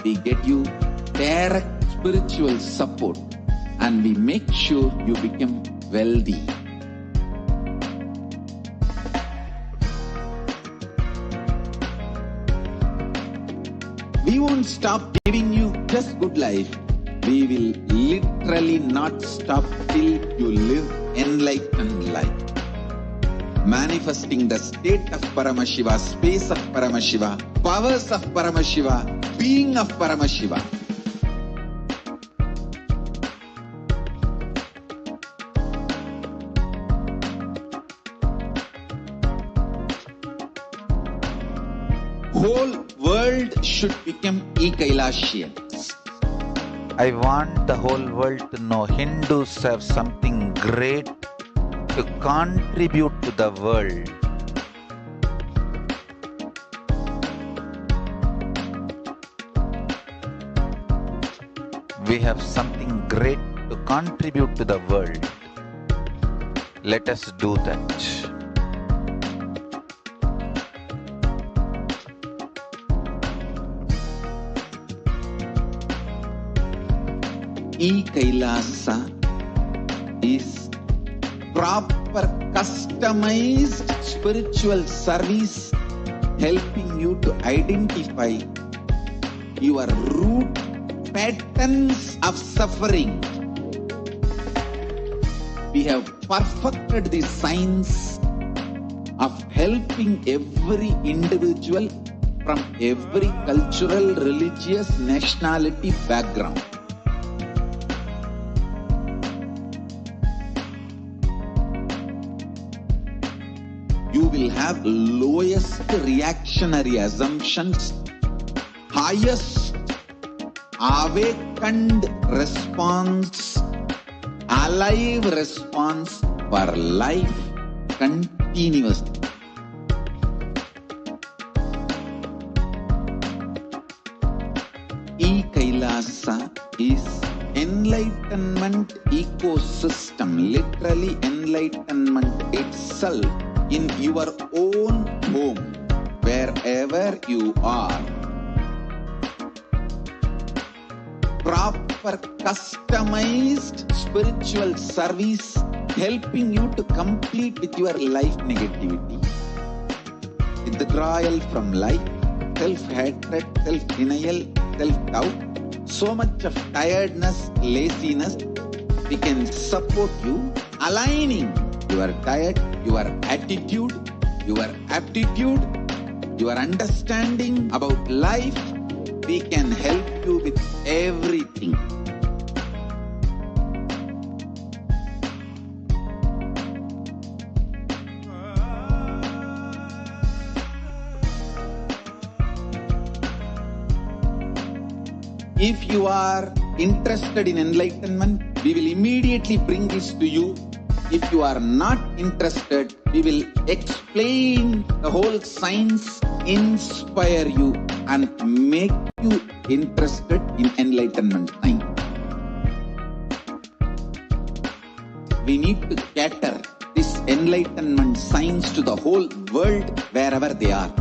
We get you direct spiritual support, and we make sure you become wealthy. We won't stop giving you just good life. We will literally not stop till you live enlightened life. Manifesting the state of Paramashiva, space of Paramashiva, powers of Paramashiva, being of Paramashiva. whole world should become Kailasian. I want the whole world to know Hindus have something great to contribute to the world. We have something great to contribute to the world. Let us do that. Kailasa is proper customized spiritual service helping you to identify your root patterns of suffering. We have perfected the science of helping every individual from every cultural, religious, nationality background. You will have lowest reactionary assumptions, highest awakened response, alive response for life continuously. Kailasa is enlightenment ecosystem, literally enlightenment itself in your own home, wherever you are. Proper customized spiritual service helping you to complete with your life negativity, withdrawal from life, self-hatred, self-denial, self-doubt, so much of tiredness, laziness. We can support you aligning your diet, your attitude, your aptitude, your understanding about life. We can help you with everything. If you are interested in enlightenment, we will immediately bring this to you. If you are not interested, we will explain the whole science, inspire you, and make you interested in enlightenment science. We need to cater this enlightenment science to the whole world wherever they are,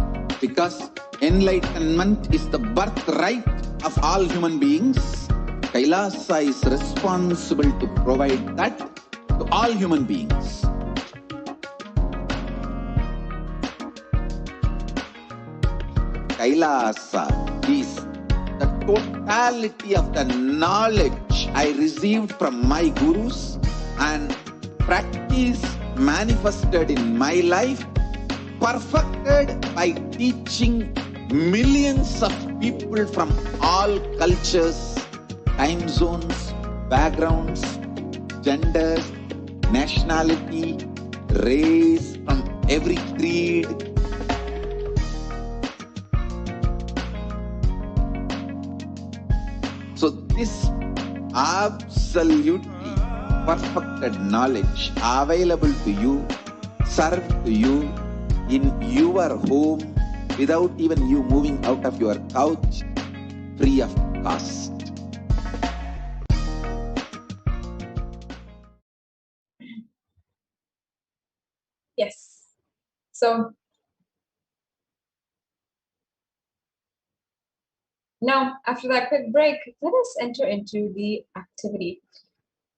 because enlightenment is the birthright of all human beings. Kailasa is responsible to provide that to all human beings. Kailasa is the totality of the knowledge I received from my gurus and practice manifested in my life, perfected by teaching millions of people from all cultures, time zones, backgrounds, genders, nationality, race, from every creed. So this absolutely perfected knowledge available to you, served to you in your home without even you moving out of your couch, free of cost. Yes. So now, after that quick break, let us enter into the activity.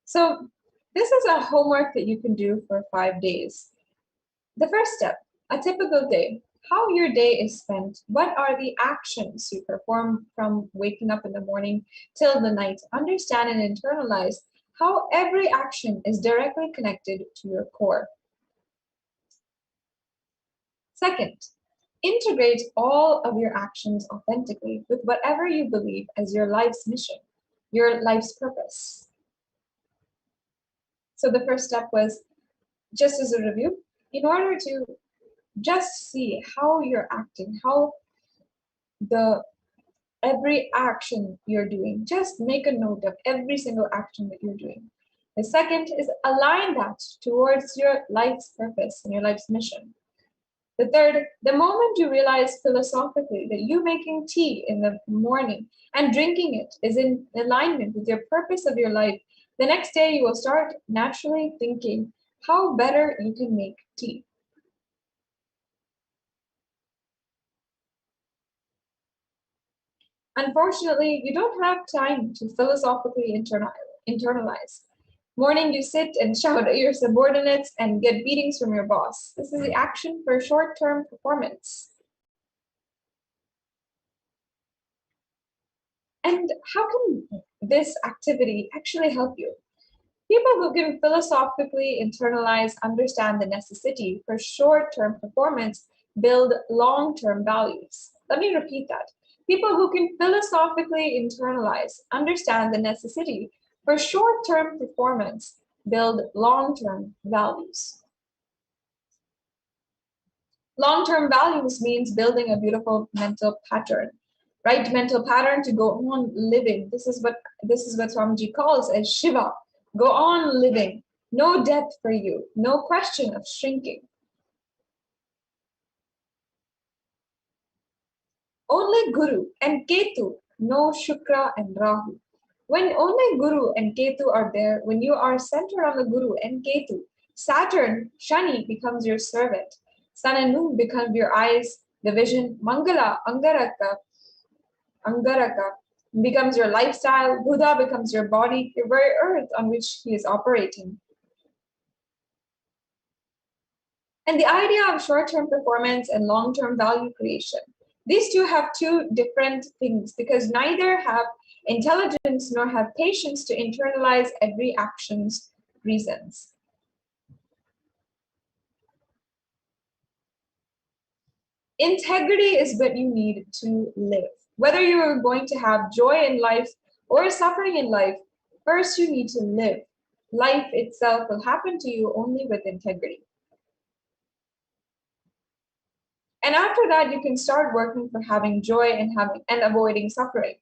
So this is a homework that you can do for 5 days. The first step, a typical day. How your day is spent. What are the actions you perform from waking up in the morning till the night? Understand and internalize how every action is directly connected to your core. Second, integrate all of your actions authentically with whatever you believe as your life's mission, your life's purpose. So the first step was, just as a review, in order to just see how you're acting, how the every action you're doing. Just make a note of every single action that you're doing. The second is align that towards your life's purpose and your life's mission. The third, the moment you realize philosophically that you making tea in the morning and drinking it is in alignment with your purpose of your life, the next day you will start naturally thinking how better you can make tea. Unfortunately, you don't have time to philosophically internalize. Morning, you sit and shout at your subordinates and get beatings from your boss. This is the action for short-term performance. And how can this activity actually help you? People who can philosophically internalize understand the necessity for short-term performance build long-term values. Let me repeat that. People who can philosophically internalize understand the necessity for short-term performance build long-term values. Long-term values means building a beautiful mental pattern. Right mental pattern to go on living. This is what Swamiji calls as Shiva. Go on living. No death for you. No question of shrinking. Only Guru and Ketu, no Shukra and Rahu. When only Guru and Ketu are there, when you are centered on the Guru and Ketu, Saturn, Shani becomes your servant. Sun and Moon become your eyes, the vision, Mangala, Angaraka becomes your lifestyle, Buddha becomes your body, your very earth on which he is operating. And the idea of short-term performance and long-term value creation. These two have two different things because neither have intelligence nor have patience to internalize every action's reasons. Integrity is what you need to live. Whether you are going to have joy in life or suffering in life, first you need to live. Life itself will happen to you only with integrity. And after that, you can start working for having joy and avoiding suffering.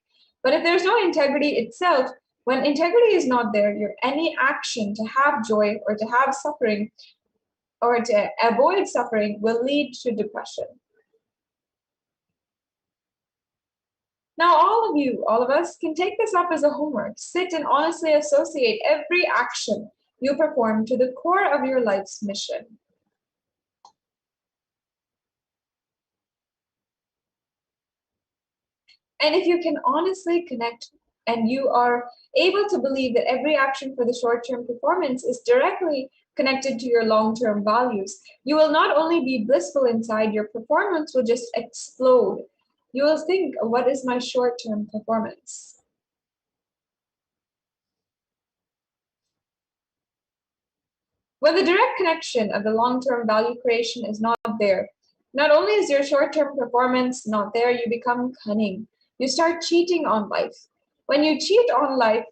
But if there's no integrity itself, when integrity is not there, any action to have joy or to have suffering or to avoid suffering will lead to depression. Now, all of us can take this up as a homework. Sit and honestly associate every action you perform to the core of your life's mission. And if you can honestly connect and you are able to believe that every action for the short-term performance is directly connected to your long-term values, you will not only be blissful inside, your performance will just explode. You will think, what is my short-term performance? When the direct connection of the long-term value creation is not there, not only is your short-term performance not there, you become cunning. You start cheating on life. When you cheat on life,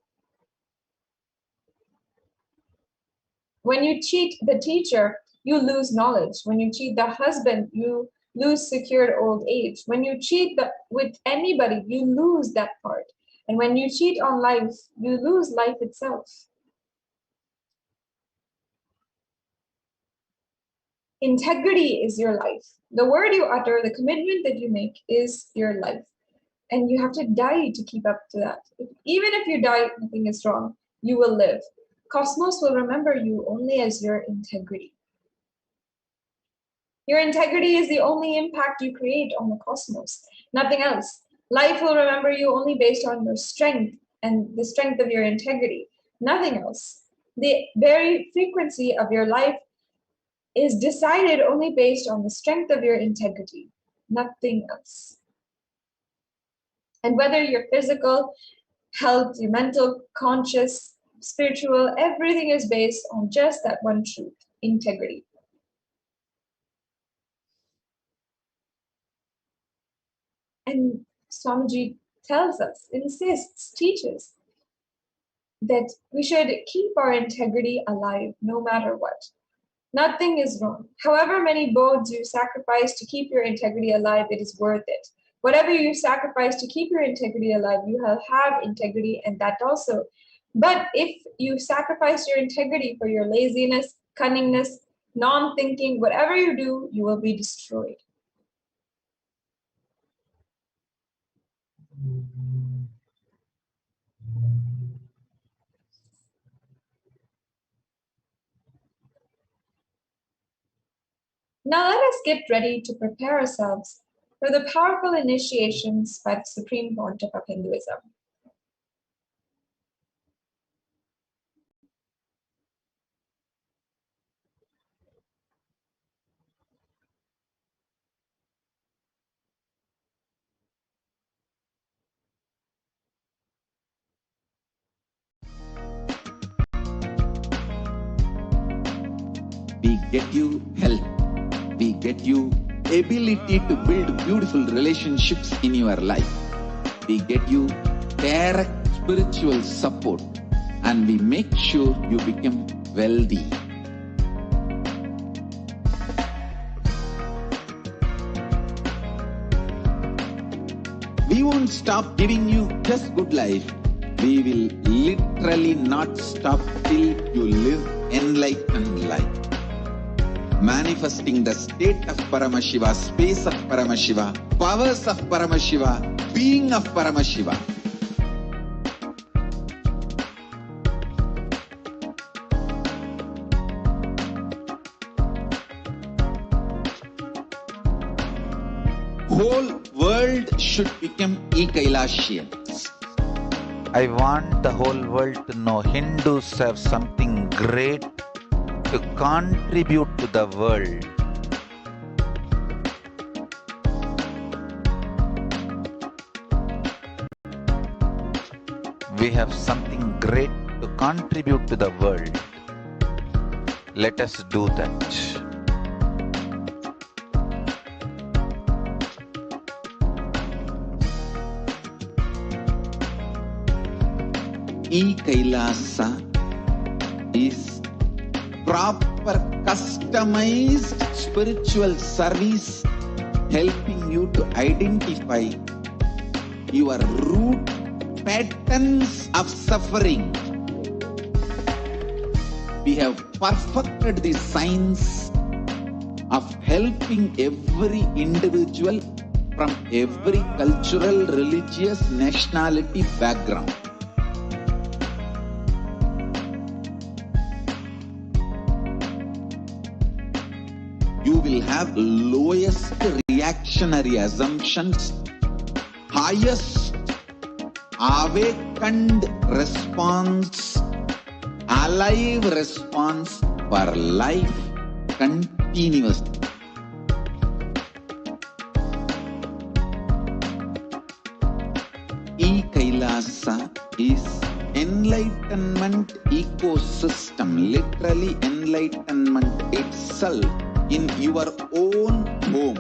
when you cheat the teacher, you lose knowledge. When you cheat the husband, you lose secured old age. When you cheat with anybody, you lose that part. And when you cheat on life, you lose life itself. Integrity is your life. The word you utter, the commitment that you make is your life. And you have to die to keep up to that. Even if you die, nothing is wrong. You will live. Cosmos will remember you only as your integrity. Your integrity is the only impact you create on the cosmos, nothing else. Life will remember you only based on your strength and the strength of your integrity, nothing else. The very frequency of your life is decided only based on the strength of your integrity, nothing else. And whether your physical health, your mental, conscious, spiritual, everything is based on just that one truth, integrity. And Swamiji tells us, insists, teaches that we should keep our integrity alive no matter what. Nothing is wrong. However many bones you sacrifice to keep your integrity alive, it is worth it. Whatever you sacrifice to keep your integrity alive, you will have integrity and that also. But if you sacrifice your integrity for your laziness, cunningness, non-thinking, whatever you do, you will be destroyed. Now let us get ready to prepare ourselves for the powerful initiations by the Supreme Pontiff of Hinduism. We get you health. We get you ability to build beautiful relationships in your life. We get you direct spiritual support and we make sure you become wealthy. We won't stop giving you just good life. We will literally not stop till you live enlightened life. Manifesting the state of Paramashiva, space of Paramashiva, powers of Paramashiva, being of Paramashiva. Whole world should become Kailasian. I want the whole world to know Hindus have something great to contribute to the world. We have something great to contribute to the world. Let us do that. Kailasa is proper customized spiritual service helping you to identify your root patterns of suffering. We have perfected the science of helping every individual from every cultural, religious, nationality background. You will have lowest reactionary assumptions, highest awakened response, alive response for life continuously. Kailasa is enlightenment ecosystem, literally enlightenment itself in your own home,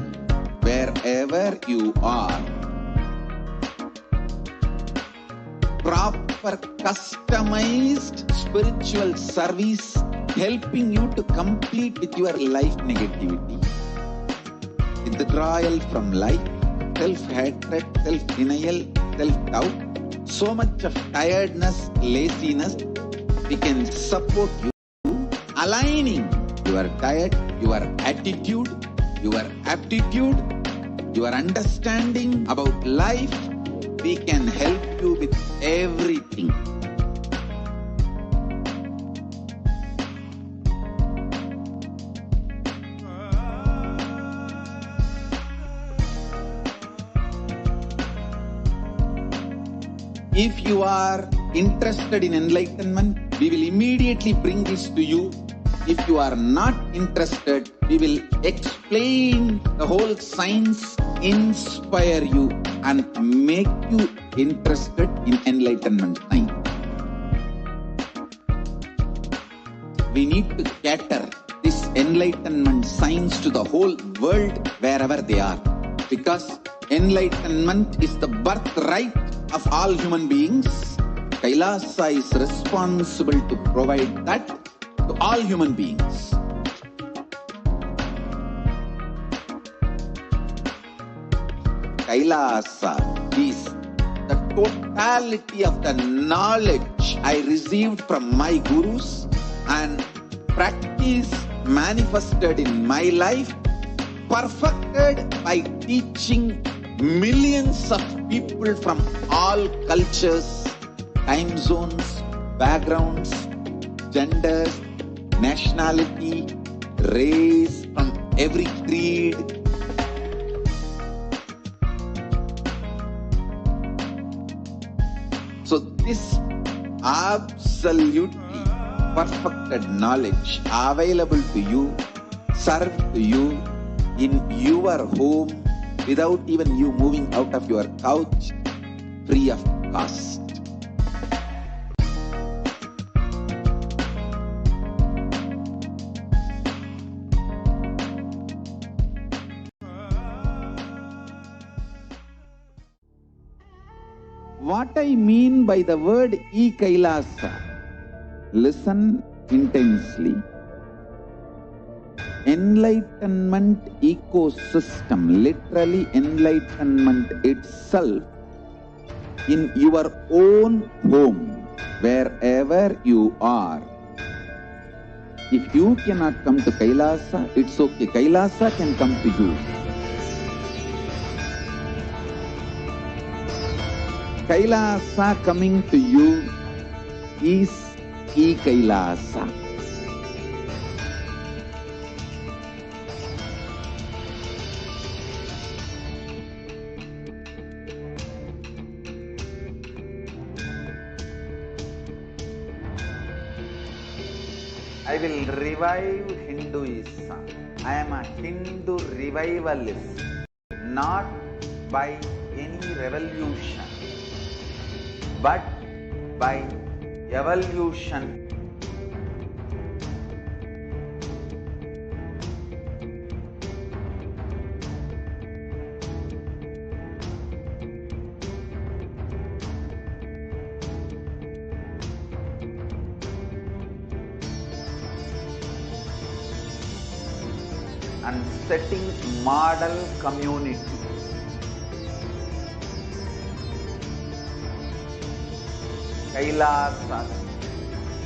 wherever you are. Proper customized spiritual service helping you to complete with your life negativity. Withdrawal from life, self-hatred, self-denial, self-doubt, so much of tiredness, laziness, we can support you aligning your diet, your attitude, your aptitude, your understanding about life. We can help you with everything. If you are interested in enlightenment, we will immediately bring this to you. If you are not interested, we will explain the whole science, inspire you and make you interested in enlightenment time. We need to cater this enlightenment science to the whole world wherever they are, because enlightenment is the birthright of all human beings. Kailasa is responsible to provide that to all human beings. Kailasa is the totality of the knowledge I received from my gurus and practice manifested in my life, perfected by teaching millions of people from all cultures, time zones, backgrounds, genders, nationality, race, from every creed. So this absolutely perfected knowledge available to you, served to you in your home without even you moving out of your couch, free of cost. What I mean by the word Kailasa, listen intensely. Enlightenment ecosystem, literally enlightenment itself, in your own home, wherever you are. If you cannot come to Kailasa, it's okay. Kailasa can come to you. Kailasa coming to you is Kailasa. I will revive Hinduism. I am a Hindu revivalist, not by any revolution, but by evolution. And setting model community. Kailasa,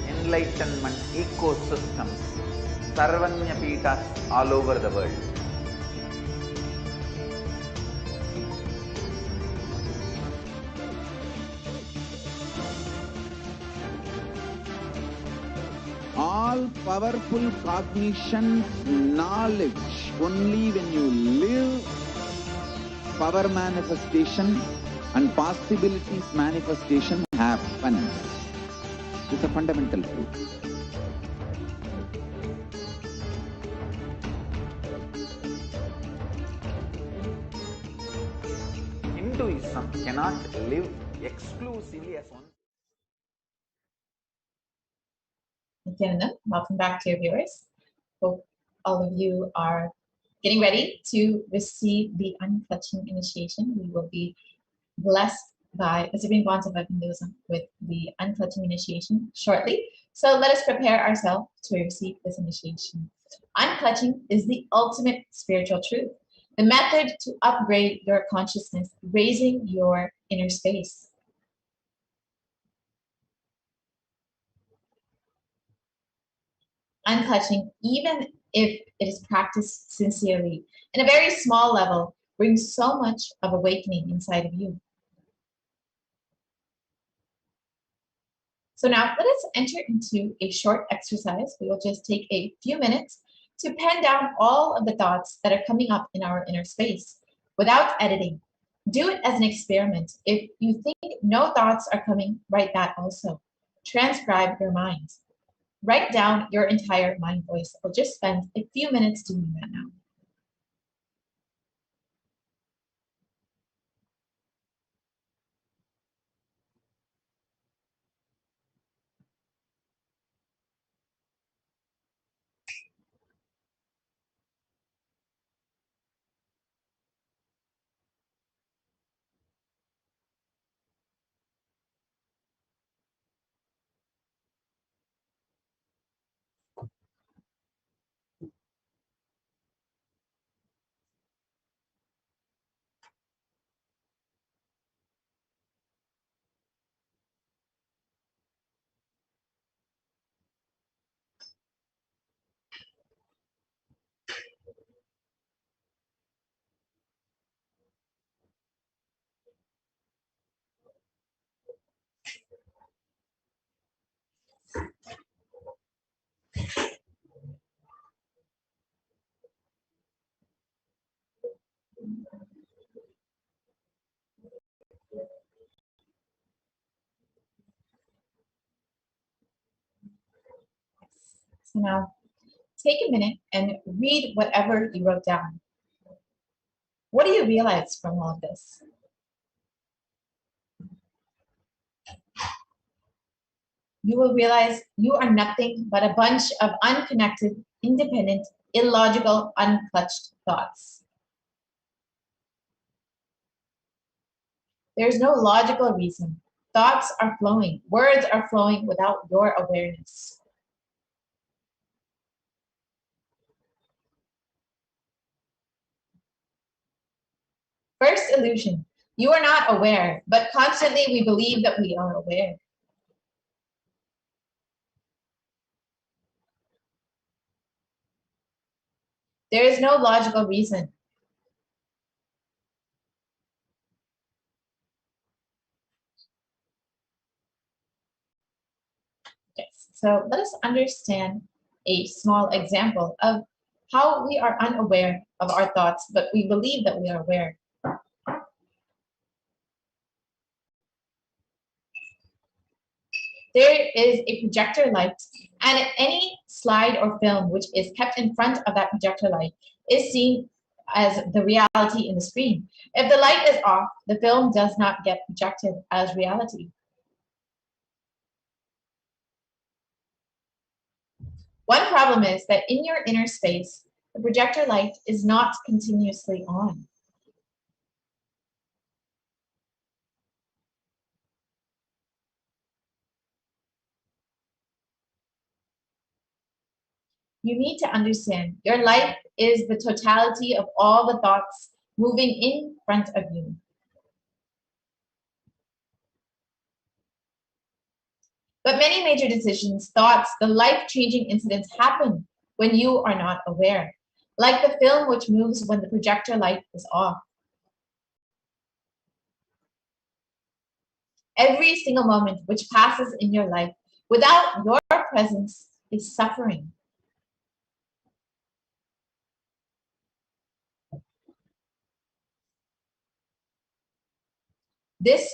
enlightenment ecosystems, Sarvanya Pitas all over the world. All powerful cognition, knowledge, only when you live, power manifestation and possibilities manifestation happens. It's a fundamental truth. Hinduism cannot live exclusively as one. Nithyananda, welcome back to your viewers. Hope all of you are getting ready to receive the Unclutching Initiation. We will be blessed by the Supreme Bonds of Hinduism with the Unclutching Initiation shortly. So let us prepare ourselves to receive this initiation. Unclutching is the ultimate spiritual truth, the method to upgrade your consciousness, raising your inner space. Unclutching, even if it is practiced sincerely, in a very small level, brings so much of awakening inside of you. So now let us enter into a short exercise. We will just take a few minutes to pen down all of the thoughts that are coming up in our inner space without editing. Do it as an experiment. If you think no thoughts are coming, write that also. Transcribe your mind. Write down your entire mind voice. We'll just spend a few minutes doing that now. So now, take a minute and read whatever you wrote down. What do you realize from all of this? You will realize you are nothing but a bunch of unconnected, independent, illogical, unclutched thoughts. There's no logical reason. Thoughts are flowing. Words are flowing without your awareness. First illusion. You are not aware, but constantly we believe that we are aware. There is no logical reason. Yes. So let us understand a small example of how we are unaware of our thoughts, but we believe that we are aware. There is a projector light, and any slide or film which is kept in front of that projector light is seen as the reality in the screen. If the light is off, the film does not get projected as reality. One problem is that in your inner space, the projector light is not continuously on. You need to understand your life is the totality of all the thoughts moving in front of you. But many major decisions, thoughts, the life-changing incidents happen when you are not aware, like the film which moves when the projector light is off. Every single moment which passes in your life without your presence is suffering. This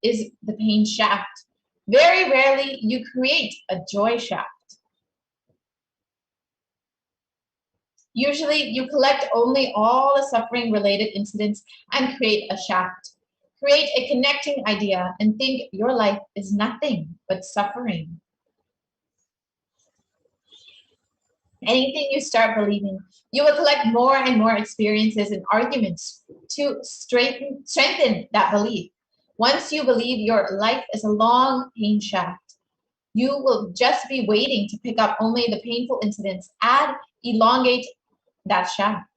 is the pain shaft. Very rarely you create a joy shaft. Usually you collect only all the suffering related incidents and create a shaft. Create a connecting idea and think your life is nothing but suffering. Anything you start believing, you will collect more and more experiences and arguments to strengthen that belief. Once you believe your life is a long pain shaft, you will just be waiting to pick up only the painful incidents and elongate that shaft.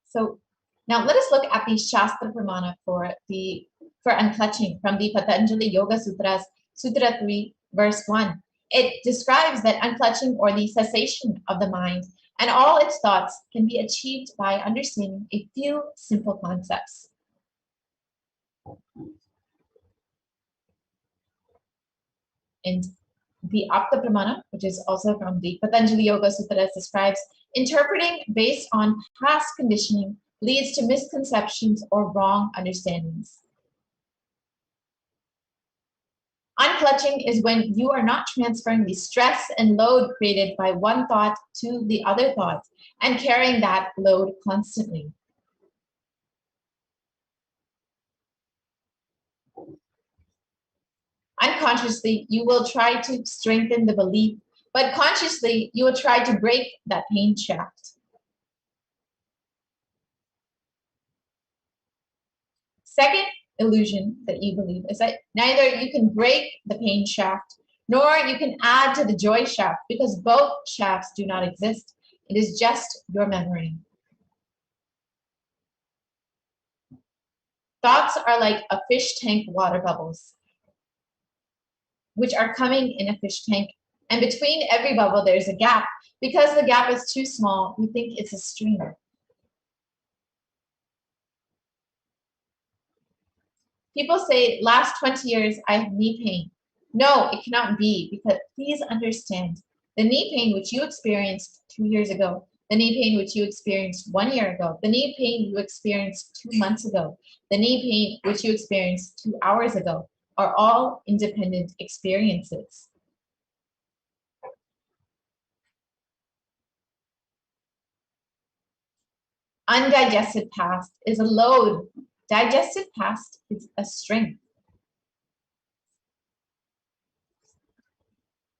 So now let us look at the Shastra Pramana for unclutching from the Patanjali Yoga Sutras, Sutra 3, verse 1. It describes that unclutching, or the cessation of the mind and all its thoughts, can be achieved by understanding a few simple concepts. And the Apta Pramana, which is also from the Patanjali Yoga Sutras, describes interpreting based on past conditioning leads to misconceptions or wrong understandings. Unclutching is when you are not transferring the stress and load created by one thought to the other thought and carrying that load constantly. Unconsciously, you will try to strengthen the belief, but consciously, you will try to break that pain shaft. Second illusion that you believe is that neither you can break the pain shaft nor you can add to the joy shaft, because both shafts do not exist. It is just your memory. Thoughts are like a fish tank water bubbles, which are coming in a fish tank. And between every bubble, there's a gap. Because the gap is too small, we think it's a stream. People say, last 20 years, I have knee pain. No, it cannot be, because please understand, the knee pain which you experienced 2 years ago the knee pain which you experienced 1 year ago, the knee pain you experienced 2 months ago, the knee pain which you experienced 2 hours ago are all independent experiences. Undigested past is a load. Digested past is a strength.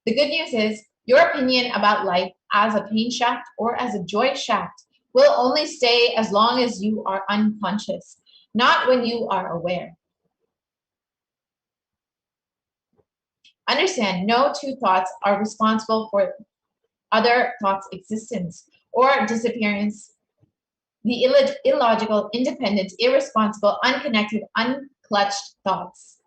The good news is your opinion about life as a pain shaft or as a joy shaft will only stay as long as you are unconscious, not when you are aware. Understand, no two thoughts are responsible for other thoughts' existence or disappearance. The illogical, independent, irresponsible, unconnected, unclutched thoughts.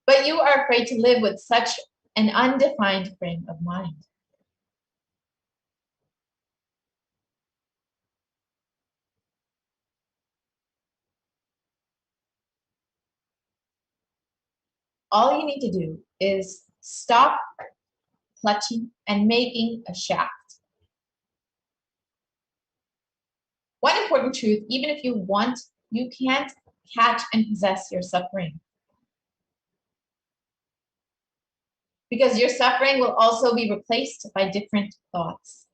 But you are afraid to live with such an undefined frame of mind. All you need to do is stop clutching and making a shaft. One important truth, even if you want, you can't catch and possess your suffering. Because your suffering will also be replaced by different thoughts.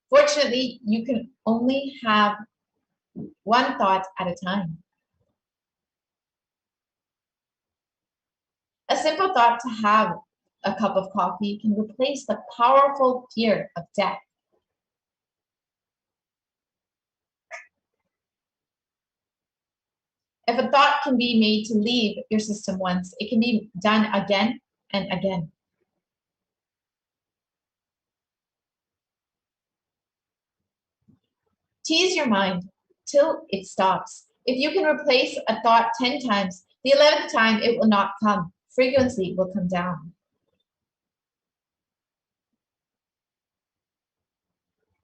Fortunately, you can only have one thought at a time. A simple thought to have a cup of coffee can replace the powerful fear of death. If a thought can be made to leave your system once, it can be done again and again. Tease your mind till it stops. If you can replace a thought 10 times, the 11th time it will not come. Frequency will come down.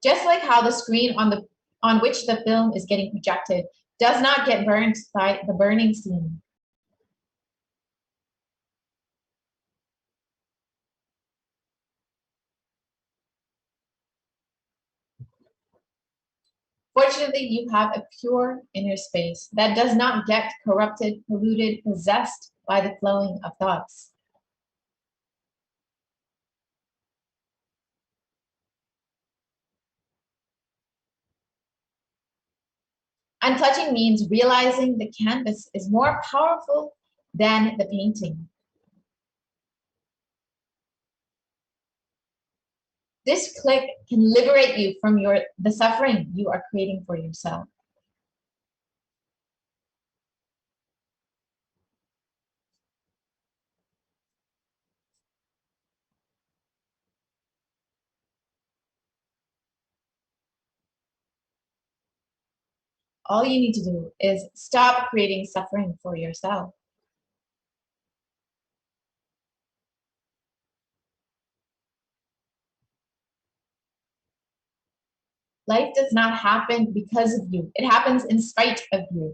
Just like how the screen on which the film is getting projected does not get burnt by the burning scene. Fortunately, you have a pure inner space that does not get corrupted, polluted, possessed by the flowing of thoughts. Unclutching means realizing the canvas is more powerful than the painting. This click can liberate you from the suffering you are creating for yourself. All you need to do is stop creating suffering for yourself. Life does not happen because of you. It happens in spite of you.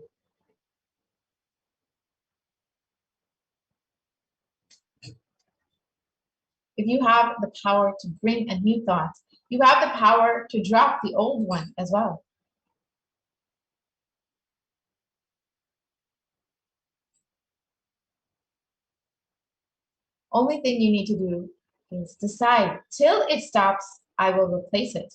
If you have the power to bring a new thought, you have the power to drop the old one as well. Only thing you need to do is decide, till it stops, I will replace it.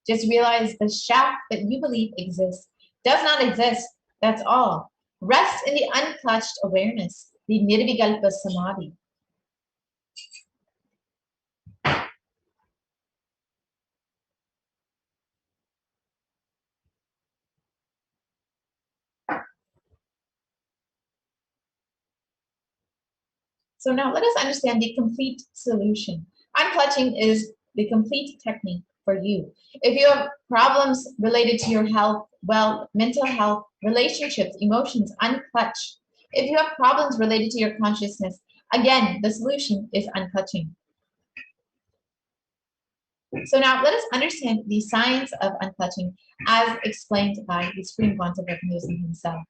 Just realize the shaft that you believe exists does not exist. That's all. Rest in the unclutched awareness, the nirvikalpa samadhi. So now let us understand the complete solution. Unclutching is the complete technique for you. If you have problems related to your health, wealth, mental health, relationships, emotions, unclutch. If you have problems related to your consciousness, again, the solution is unclutching. So now let us understand the science of unclutching as explained by the Supreme Quantum Mechanism himself.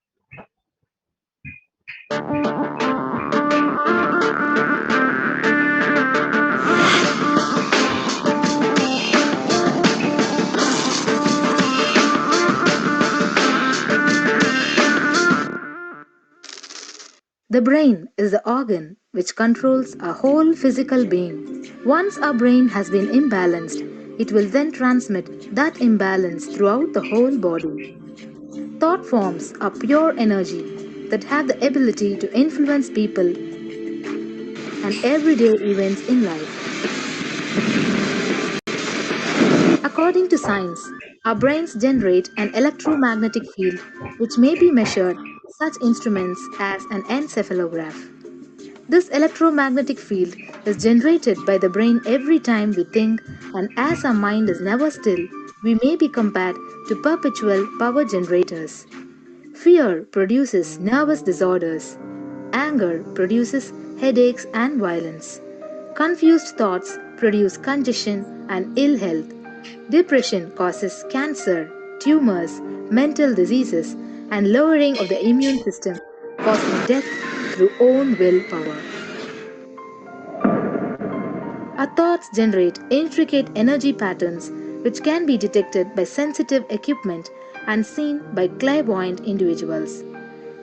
The brain is the organ which controls our whole physical being. Once our brain has been imbalanced, it will then transmit that imbalance throughout the whole body. Thought forms are pure energy that have the ability to influence people and everyday events in life. According to science, our brains generate an electromagnetic field which may be measured such instruments as an encephalograph. This electromagnetic field is generated by the brain every time we think, and as our mind is never still, we may be compared to perpetual power generators. Fear produces nervous disorders. Anger produces headaches and violence. Confused thoughts produce congestion and ill health. Depression causes cancer, tumors, mental diseases, and lowering of the immune system, causing death through own willpower. Our thoughts generate intricate energy patterns which can be detected by sensitive equipment and seen by clairvoyant individuals.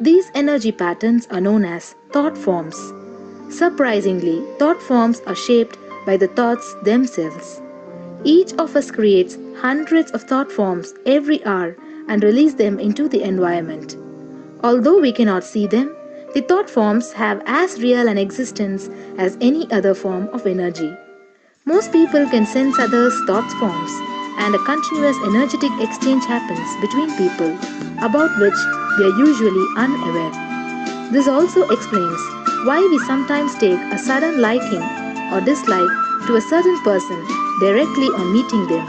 These energy patterns are known as thought forms. Surprisingly, thought forms are shaped by the thoughts themselves. Each of us creates hundreds of thought forms every hour and release them into the environment. Although we cannot see them, the thought forms have as real an existence as any other form of energy. Most people can sense others' thought forms, and a continuous energetic exchange happens between people, about which we are usually unaware. This also explains why we sometimes take a sudden liking or dislike to a certain person directly on meeting them.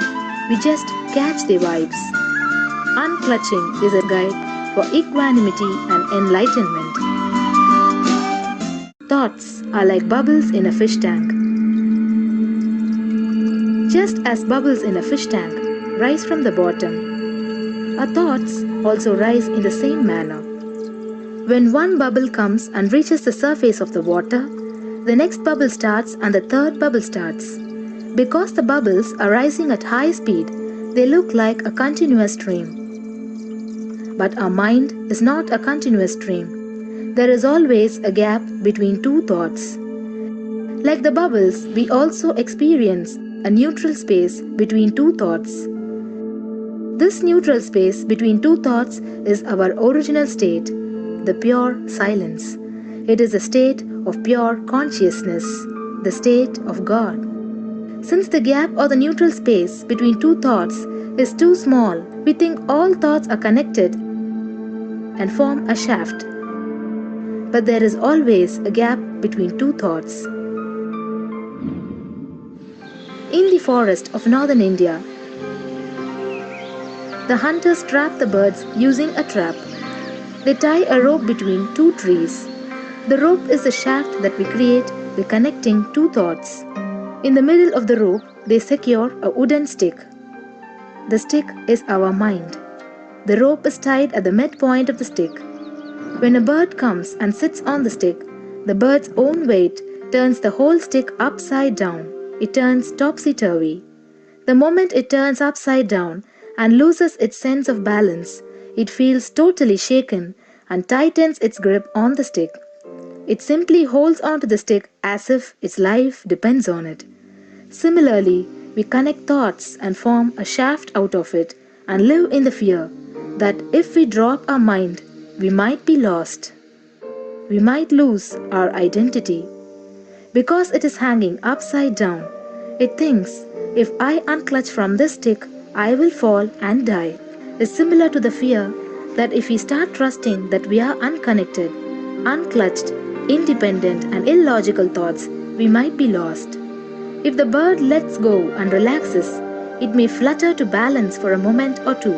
We just catch their vibes. Unclutching is a guide for equanimity and enlightenment. Thoughts are like bubbles in a fish tank. Just as bubbles in a fish tank rise from the bottom, our thoughts also rise in the same manner. When one bubble comes and reaches the surface of the water, the next bubble starts and the third bubble starts. Because the bubbles are rising at high speed, they look like a continuous stream. But our mind is not a continuous stream. There is always a gap between two thoughts. Like the bubbles, we also experience a neutral space between two thoughts. This neutral space between two thoughts is our original state, the pure silence. It is a state of pure consciousness, the state of God. Since the gap or the neutral space between two thoughts is too small, we think all thoughts are connected and form a shaft. But there is always a gap between two thoughts. In the forest of northern India, the hunters trap the birds using a trap. They tie a rope between two trees. The rope is the shaft that we create by connecting two thoughts. In the middle of the rope, they secure a wooden stick. The stick is our mind. The rope is tied at the midpoint of the stick. When a bird comes and sits on the stick, the bird's own weight turns the whole stick upside down. It turns topsy-turvy. The moment it turns upside down and loses its sense of balance, it feels totally shaken and tightens its grip on the stick. It simply holds onto the stick as if its life depends on it. Similarly, we connect thoughts and form a shaft out of it and live in the fear that if we drop our mind, we might be lost. We might lose our identity. Because it is hanging upside down, it thinks, if I unclutch from this stick, I will fall and die. It's similar to the fear that if we start trusting that we are unconnected, unclutched, independent and illogical thoughts, we might be lost. If the bird lets go and relaxes, It may flutter to balance for a moment or two.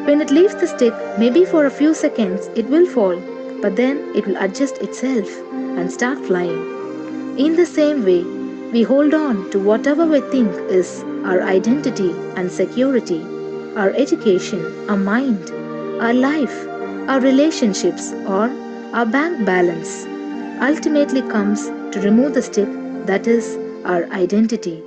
When it leaves the stick, maybe for a few seconds, it will fall, but then it will adjust itself and start flying. In the same way, we hold on to whatever we think is our identity and security, our education, our mind, our life, our relationships, or our bank balance. Ultimately comes to remove the stick that is our identity.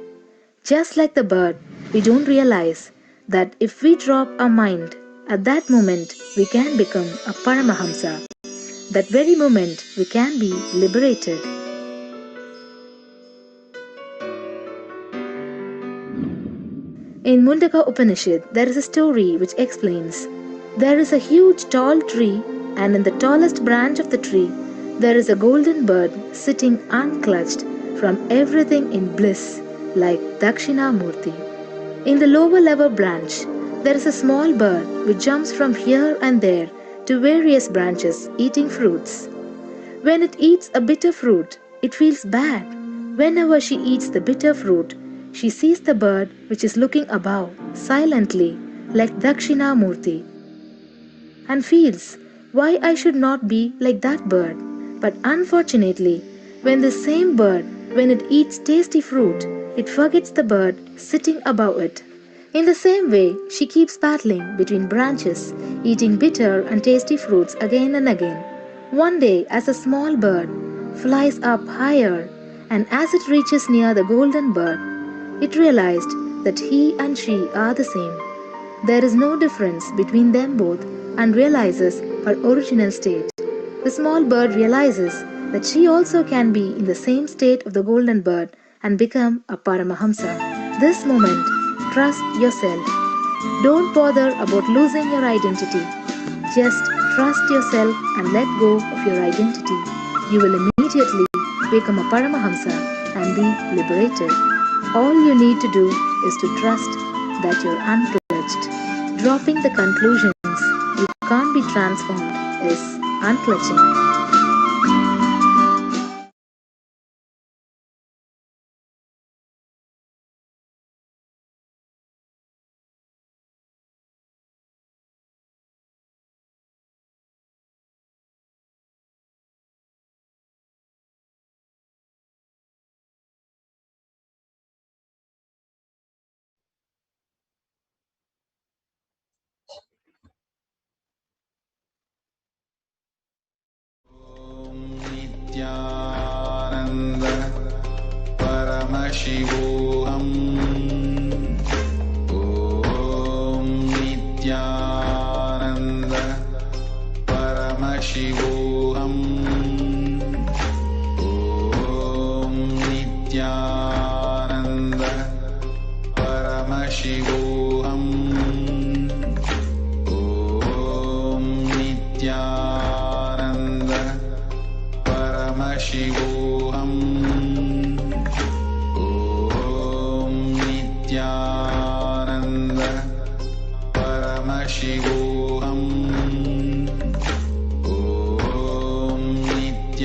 Just like the bird, we don't realize that if we drop our mind, at that moment we can become a Paramahamsa. That very moment we can be liberated. In Mundaka Upanishad, there is a story which explains there is a huge tall tree, and in the tallest branch of the tree, there is a golden bird sitting unclutched from everything in bliss, like Dakshinamurti. In the lower level branch, there is a small bird which jumps from here and there to various branches eating fruits. When it eats a bitter fruit, it feels bad. Whenever she eats the bitter fruit, she sees the bird which is looking above silently like Dakshinamurti and feels why I should not be like that bird. But unfortunately, when the same bird, when it eats tasty fruit, it forgets the bird sitting above it. In the same way, she keeps battling between branches, eating bitter and tasty fruits again and again. One day, as a small bird flies up higher, and as it reaches near the golden bird, it realized that he and she are the same. There is no difference between them both and realizes her original state. The small bird realizes that she also can be in the same state of the golden bird and become a Paramahamsa. This moment, trust yourself. Don't bother about losing your identity. Just trust yourself and let go of your identity. You will immediately become a Paramahamsa and be liberated. All you need to do is to trust that you're unclutched. Dropping the conclusions you can't be transformed is unclutching. Nithyananda Paramashivoham. Om Nithyananda Paramashivoham. Om Nithyananda Paramashivoham. Om Nithyananda Paramashivoham. Om Nithyananda Paramashivoham. Om Nithyananda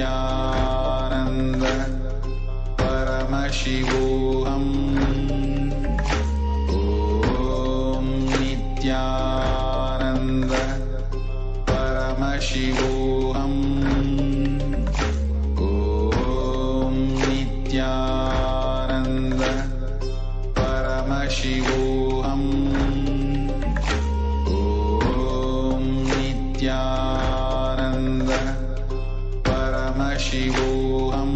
Paramashivoham. Om Nithyananda Paramashivoham. Om Nithyananda Paramashivoham. Om Nithyananda Paramashivoham.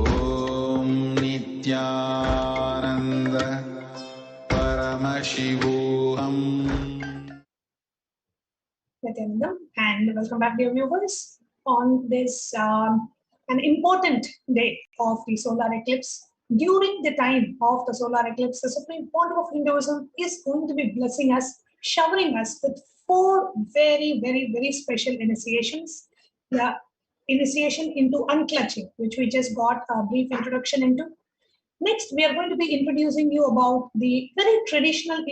Om Nithyananda Paramashivoham. Nithyananda, and welcome back, dear viewers, on this an important day of the solar eclipse. During the time of the solar eclipse, the Supreme Pontiff of Hinduism is going to be blessing us, showering us with four very, very, very special initiations. The initiation into unclutching, which we just got a brief introduction into. Next, we are going to be introducing you about the very traditional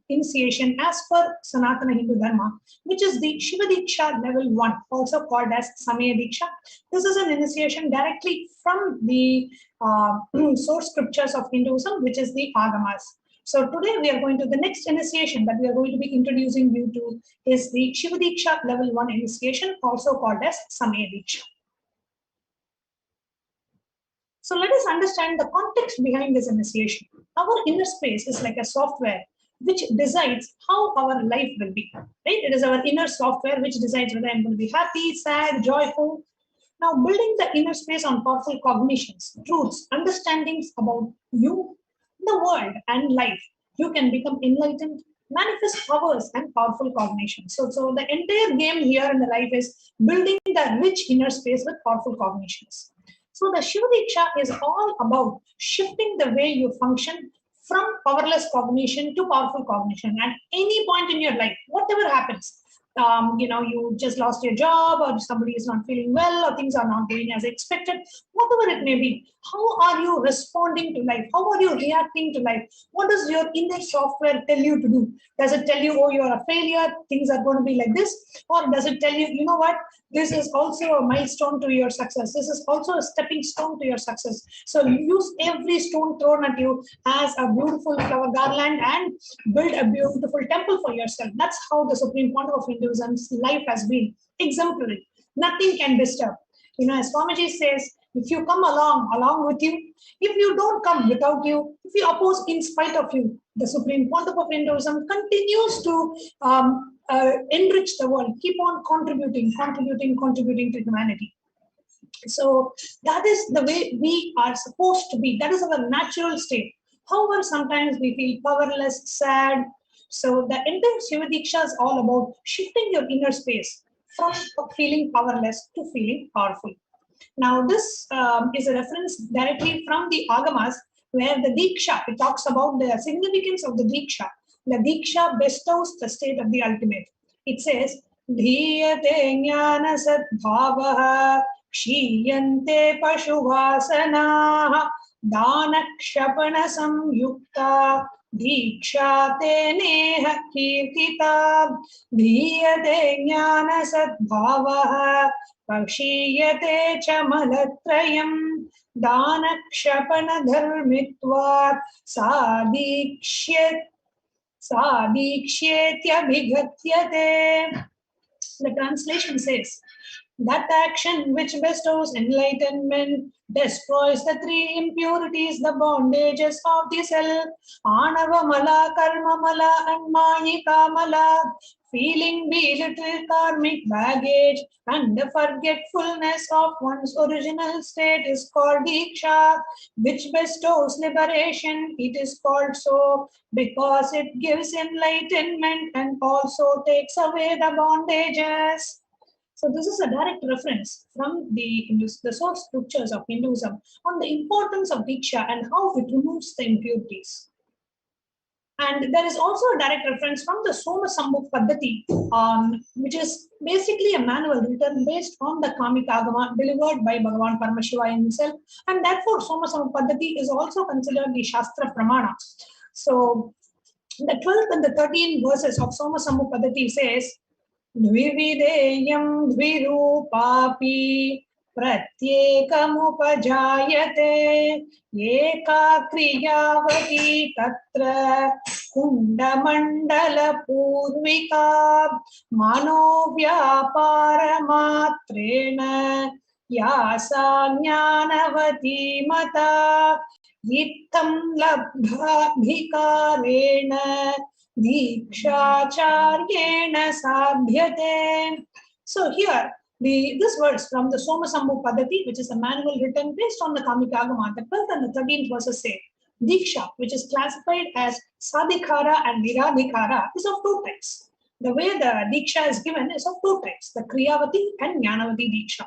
initiation as per Sanatana Hindu Dharma, which is the Shiva Deeksha level 1, also called as Samaya Deeksha. This is an initiation directly from the source scriptures of Hinduism, which is the Agamas. So today we are going to, the next initiation that we are going to be introducing you to is the Shiva Deeksha level 1 initiation, also called as Samaya Deeksha. So let us understand the context behind this initiation. Our inner space is like a software which decides how our life will be. Right? It is our inner software which decides whether I'm going to be happy, sad, joyful. Now, building the inner space on powerful cognitions, truths, understandings about you, the world, and life, you can become enlightened, manifest powers, and powerful cognitions. So the entire game here in the life is building the rich inner space with powerful cognitions. So the Shiva Deeksha is all about shifting the way you function from powerless cognition to powerful cognition. At any point in your life, whatever happens, you just lost your job, or somebody is not feeling well, or things are not going as expected, whatever it may be, how are you responding to life? How are you reacting to life? What does your inner software tell you to do? Does it tell you, oh, you're a failure, things are going to be like this? Or does it tell you, you know what, this is also a milestone to your success, this is also a stepping stone to your success? So use every stone thrown at you as a beautiful flower garland and build a beautiful temple for yourself. That's how the Supreme Pontiff of Hinduism's life has been exemplary. Nothing can disturb. As Swamiji says, if you come along with you, if you don't come without you, if you oppose in spite of you, the Supreme Pontiff of Hinduism continues to enrich the world, keep on contributing to humanity. So that is the way we are supposed to be. That is our natural state. However, sometimes we feel powerless, sad. So the entire Shiva Deeksha is all about shifting your inner space from feeling powerless to feeling powerful. Now, this is a reference directly from the Agamas, where the Deeksha, it talks about the significance of the Deeksha. The Deeksha bestows the state of the ultimate. It says, Dhiyate jnana sadbhavaha kshiyante pashuvasanaha danakshapana samyukta Deeksha te neha kirtita Dhiyate jnana sadbhavaha Pakshiyate cha malatrayam danakshapana dharmitvat sadikshyetyabhigatyate. The translation says, that action which bestows enlightenment destroys the three impurities, the bondages of the self, Anava Mala, Karma Mala, and Mayika Mala, feeling belittled karmic baggage and the forgetfulness of one's original state is called Deeksha, which bestows liberation. It is called so because it gives enlightenment and also takes away the bondages. So this is a direct reference from the source scriptures of Hinduism on the importance of Deeksha and how it removes the impurities. And there is also a direct reference from the Soma Sambhu Paddhati, which is basically a manual written based on the Kamika Agama delivered by Bhagavan Paramashivoham himself. And therefore, Soma Sambhu Paddhati is also considered the Shastra Pramana. So the 12th and the 13th verses of Soma Sambhu Paddhati says, Dvivideyam dvirupapi pratyekamupajaayate eka kriyavati tatra kundamandala purvika manovyaparamatrena yasa jnanavati mata yittam labdhabhikarena Deekshacharyena sadhyate. So here, this verse from the Soma Sambhu Paddhati, which is a manual written based on the Kamika Agama, the 12th and the 13th verses say, Deeksha, which is classified as Sadhikara and Niradhikara, is of two types. The way the Deeksha is given is of two types, the Kriyavati and Jnanavati Deeksha.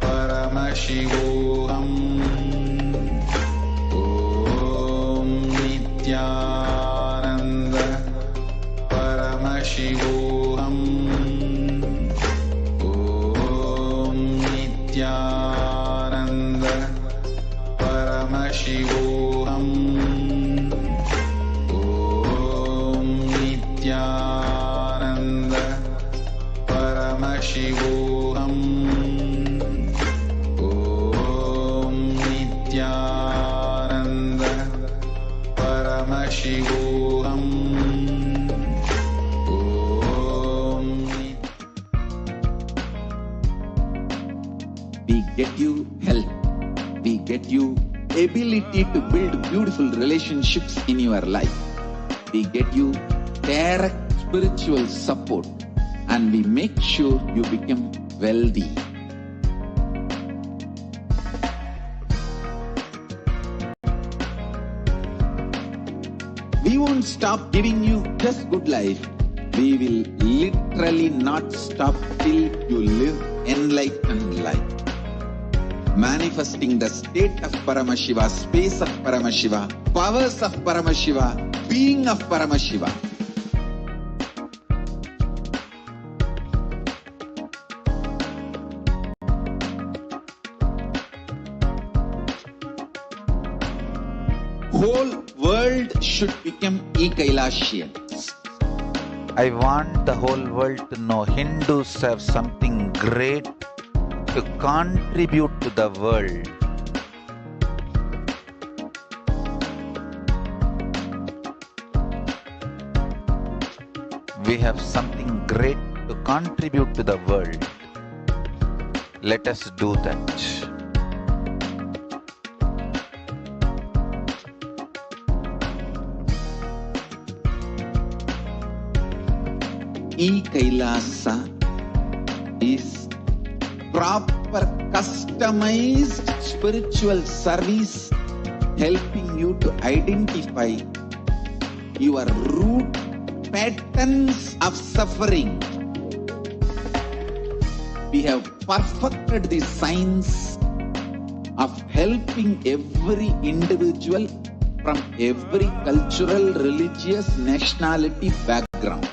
Paramashivoham. Om Nithyananda Paramashivoham. Om Nithyananda Paramashivoham. Om Nithyananda Paramashivoham. Om Nithyananda Paramashivoham. We get you health. We get you ability to build beautiful relationships in your life. We get you direct spiritual support, and we make sure you become wealthy. We won't stop giving you just good life. We will literally not stop till you live enlightened life. Manifesting the state of Paramashiva, space of Paramashiva, powers of Paramashiva, being of Paramashiva. Whole world should become Kailasians. I want the whole world to know Hindus have something great to contribute to the world. We have something great to contribute to the world. Let us do that. Kailasa is proper customized spiritual service helping you to identify your root patterns of suffering. We have perfected the science of helping every individual from every cultural, religious, nationality background.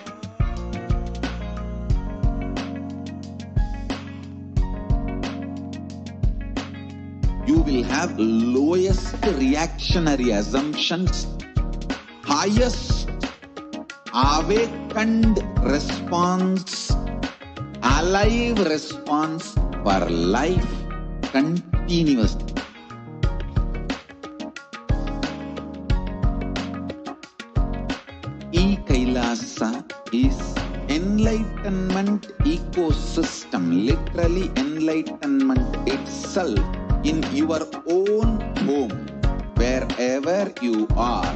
You will have lowest reactionary assumptions, highest awakened response, alive response for life continuously. Kailasa is enlightenment ecosystem, literally enlightenment itself in your own home, wherever you are.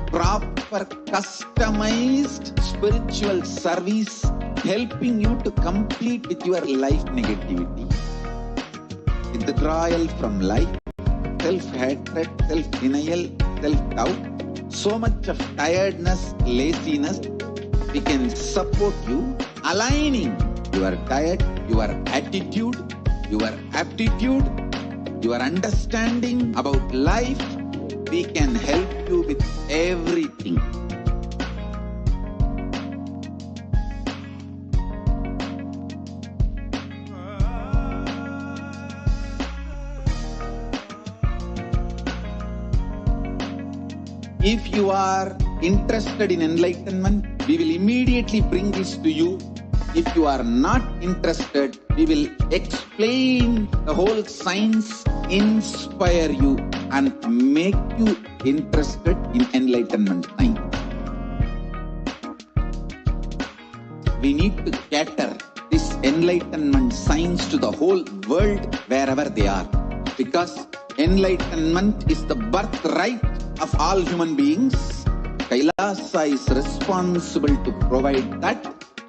Proper customized spiritual service helping you to complete with your life negativity, withdrawal from life, self-hatred, self-denial, self-doubt, so much of tiredness, laziness. We can support you aligning your diet, your attitude, your aptitude, your understanding about life. We can help you with everything. If you are interested in enlightenment, we will immediately bring this to you. If you are not interested, we will explain the whole science, inspire you, and make you interested in enlightenment science. We need to cater this enlightenment science to the whole world wherever they are, because enlightenment is the birthright of all human beings. Kailasa is responsible to provide that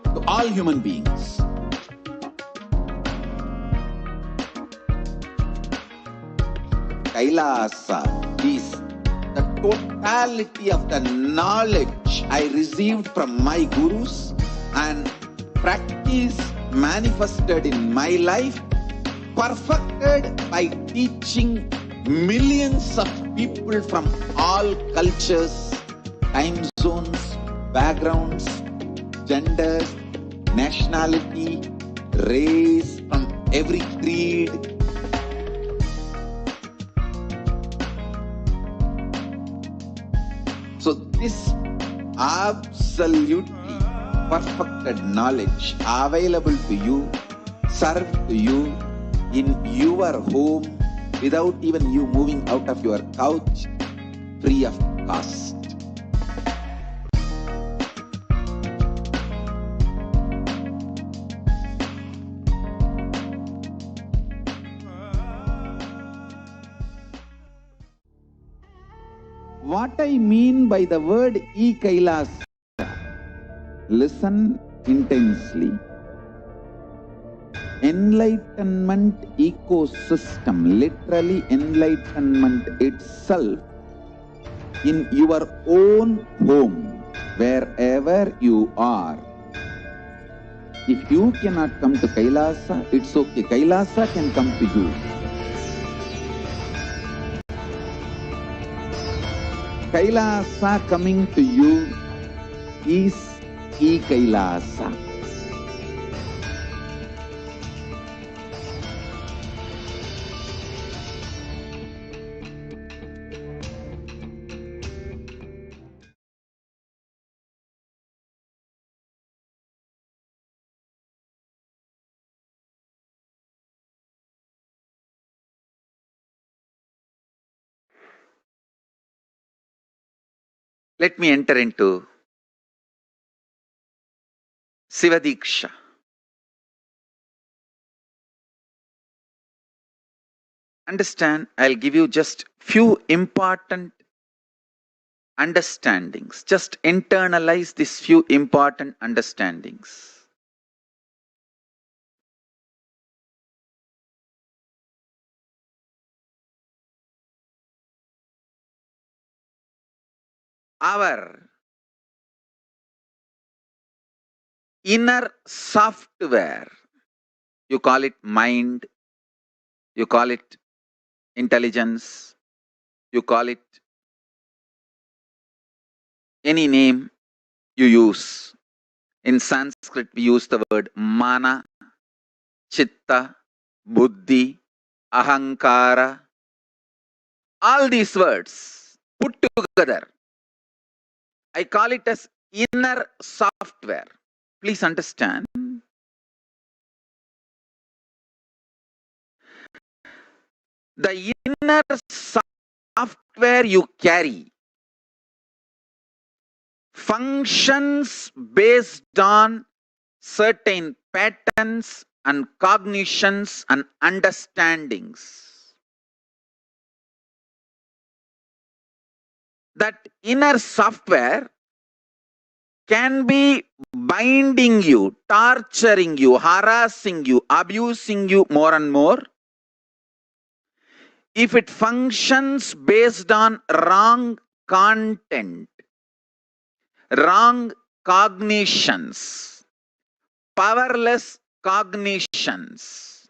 to all human beings. Kailasa is the totality of the knowledge I received from my gurus and practice manifested in my life, perfected by teaching millions of people from all cultures, time zones, backgrounds, genders, nationality, race, from every creed. So this absolutely perfected knowledge available to you, served to you in your home without even you moving out of your couch, free of cost. What I mean by the word Kailasa, listen intensely. Enlightenment ecosystem, literally enlightenment itself, in your own home, wherever you are. If you cannot come to Kailasa, it's okay. Kailasa can come to you. Kailasa coming to you is Kailasa. Let me enter into Shiva Deeksha. Understand, I'll give you just few important understandings. Just internalize these few important understandings. Our inner software, you call it mind, you call it intelligence, you call it any name you use. In Sanskrit, we use the word mana, chitta, buddhi, ahankara. All these words put together, I call it as inner software. Please understand. The inner software you carry functions based on certain patterns and cognitions and understandings. That inner software can be binding you, torturing you, harassing you, abusing you more and more if it functions based on wrong content, wrong cognitions, powerless cognitions,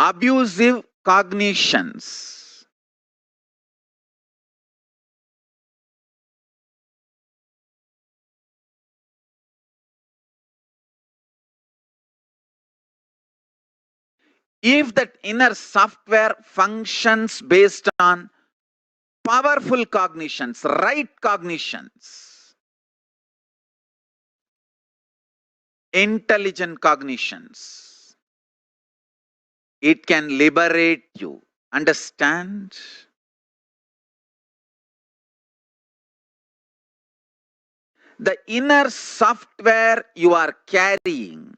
abusive cognitions. If that inner software functions based on powerful cognitions, right cognitions, intelligent cognitions, it can liberate you. Understand? The inner software you are carrying,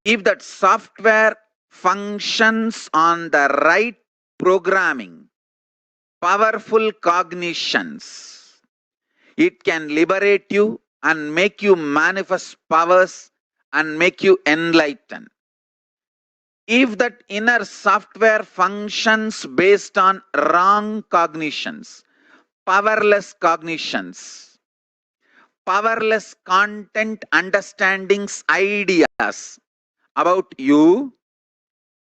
if that software functions on the right programming, powerful cognitions, it can liberate you and make you manifest powers and make you enlighten. If that inner software functions based on wrong cognitions, powerless cognitions, powerless content understandings, ideas about you,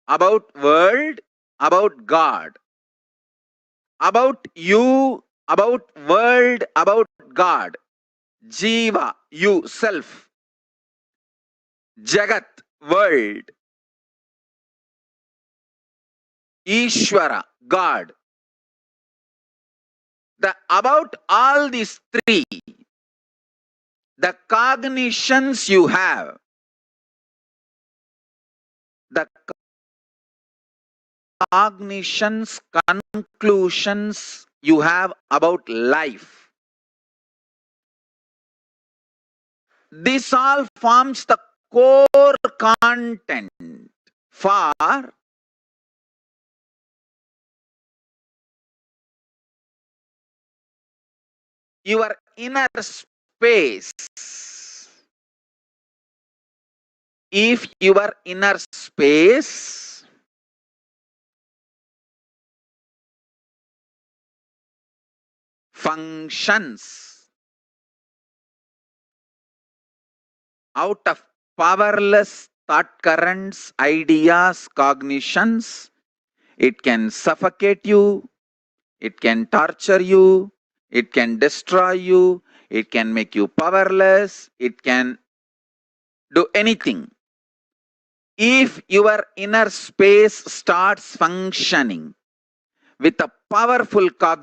about world, about God, about you, about world, about God, Jiva, you, self, Jagat, world, Ishvara, God. About all these three, the cognitions you have, the cognitions, conclusions you have about life, this all forms the core content for your inner space. If your inner space functions out of powerless thought currents, ideas, cognitions, it can suffocate you, it can torture you, it can destroy you, it can make you powerless, it can do anything. If your inner space starts functioning with a powerful cognition,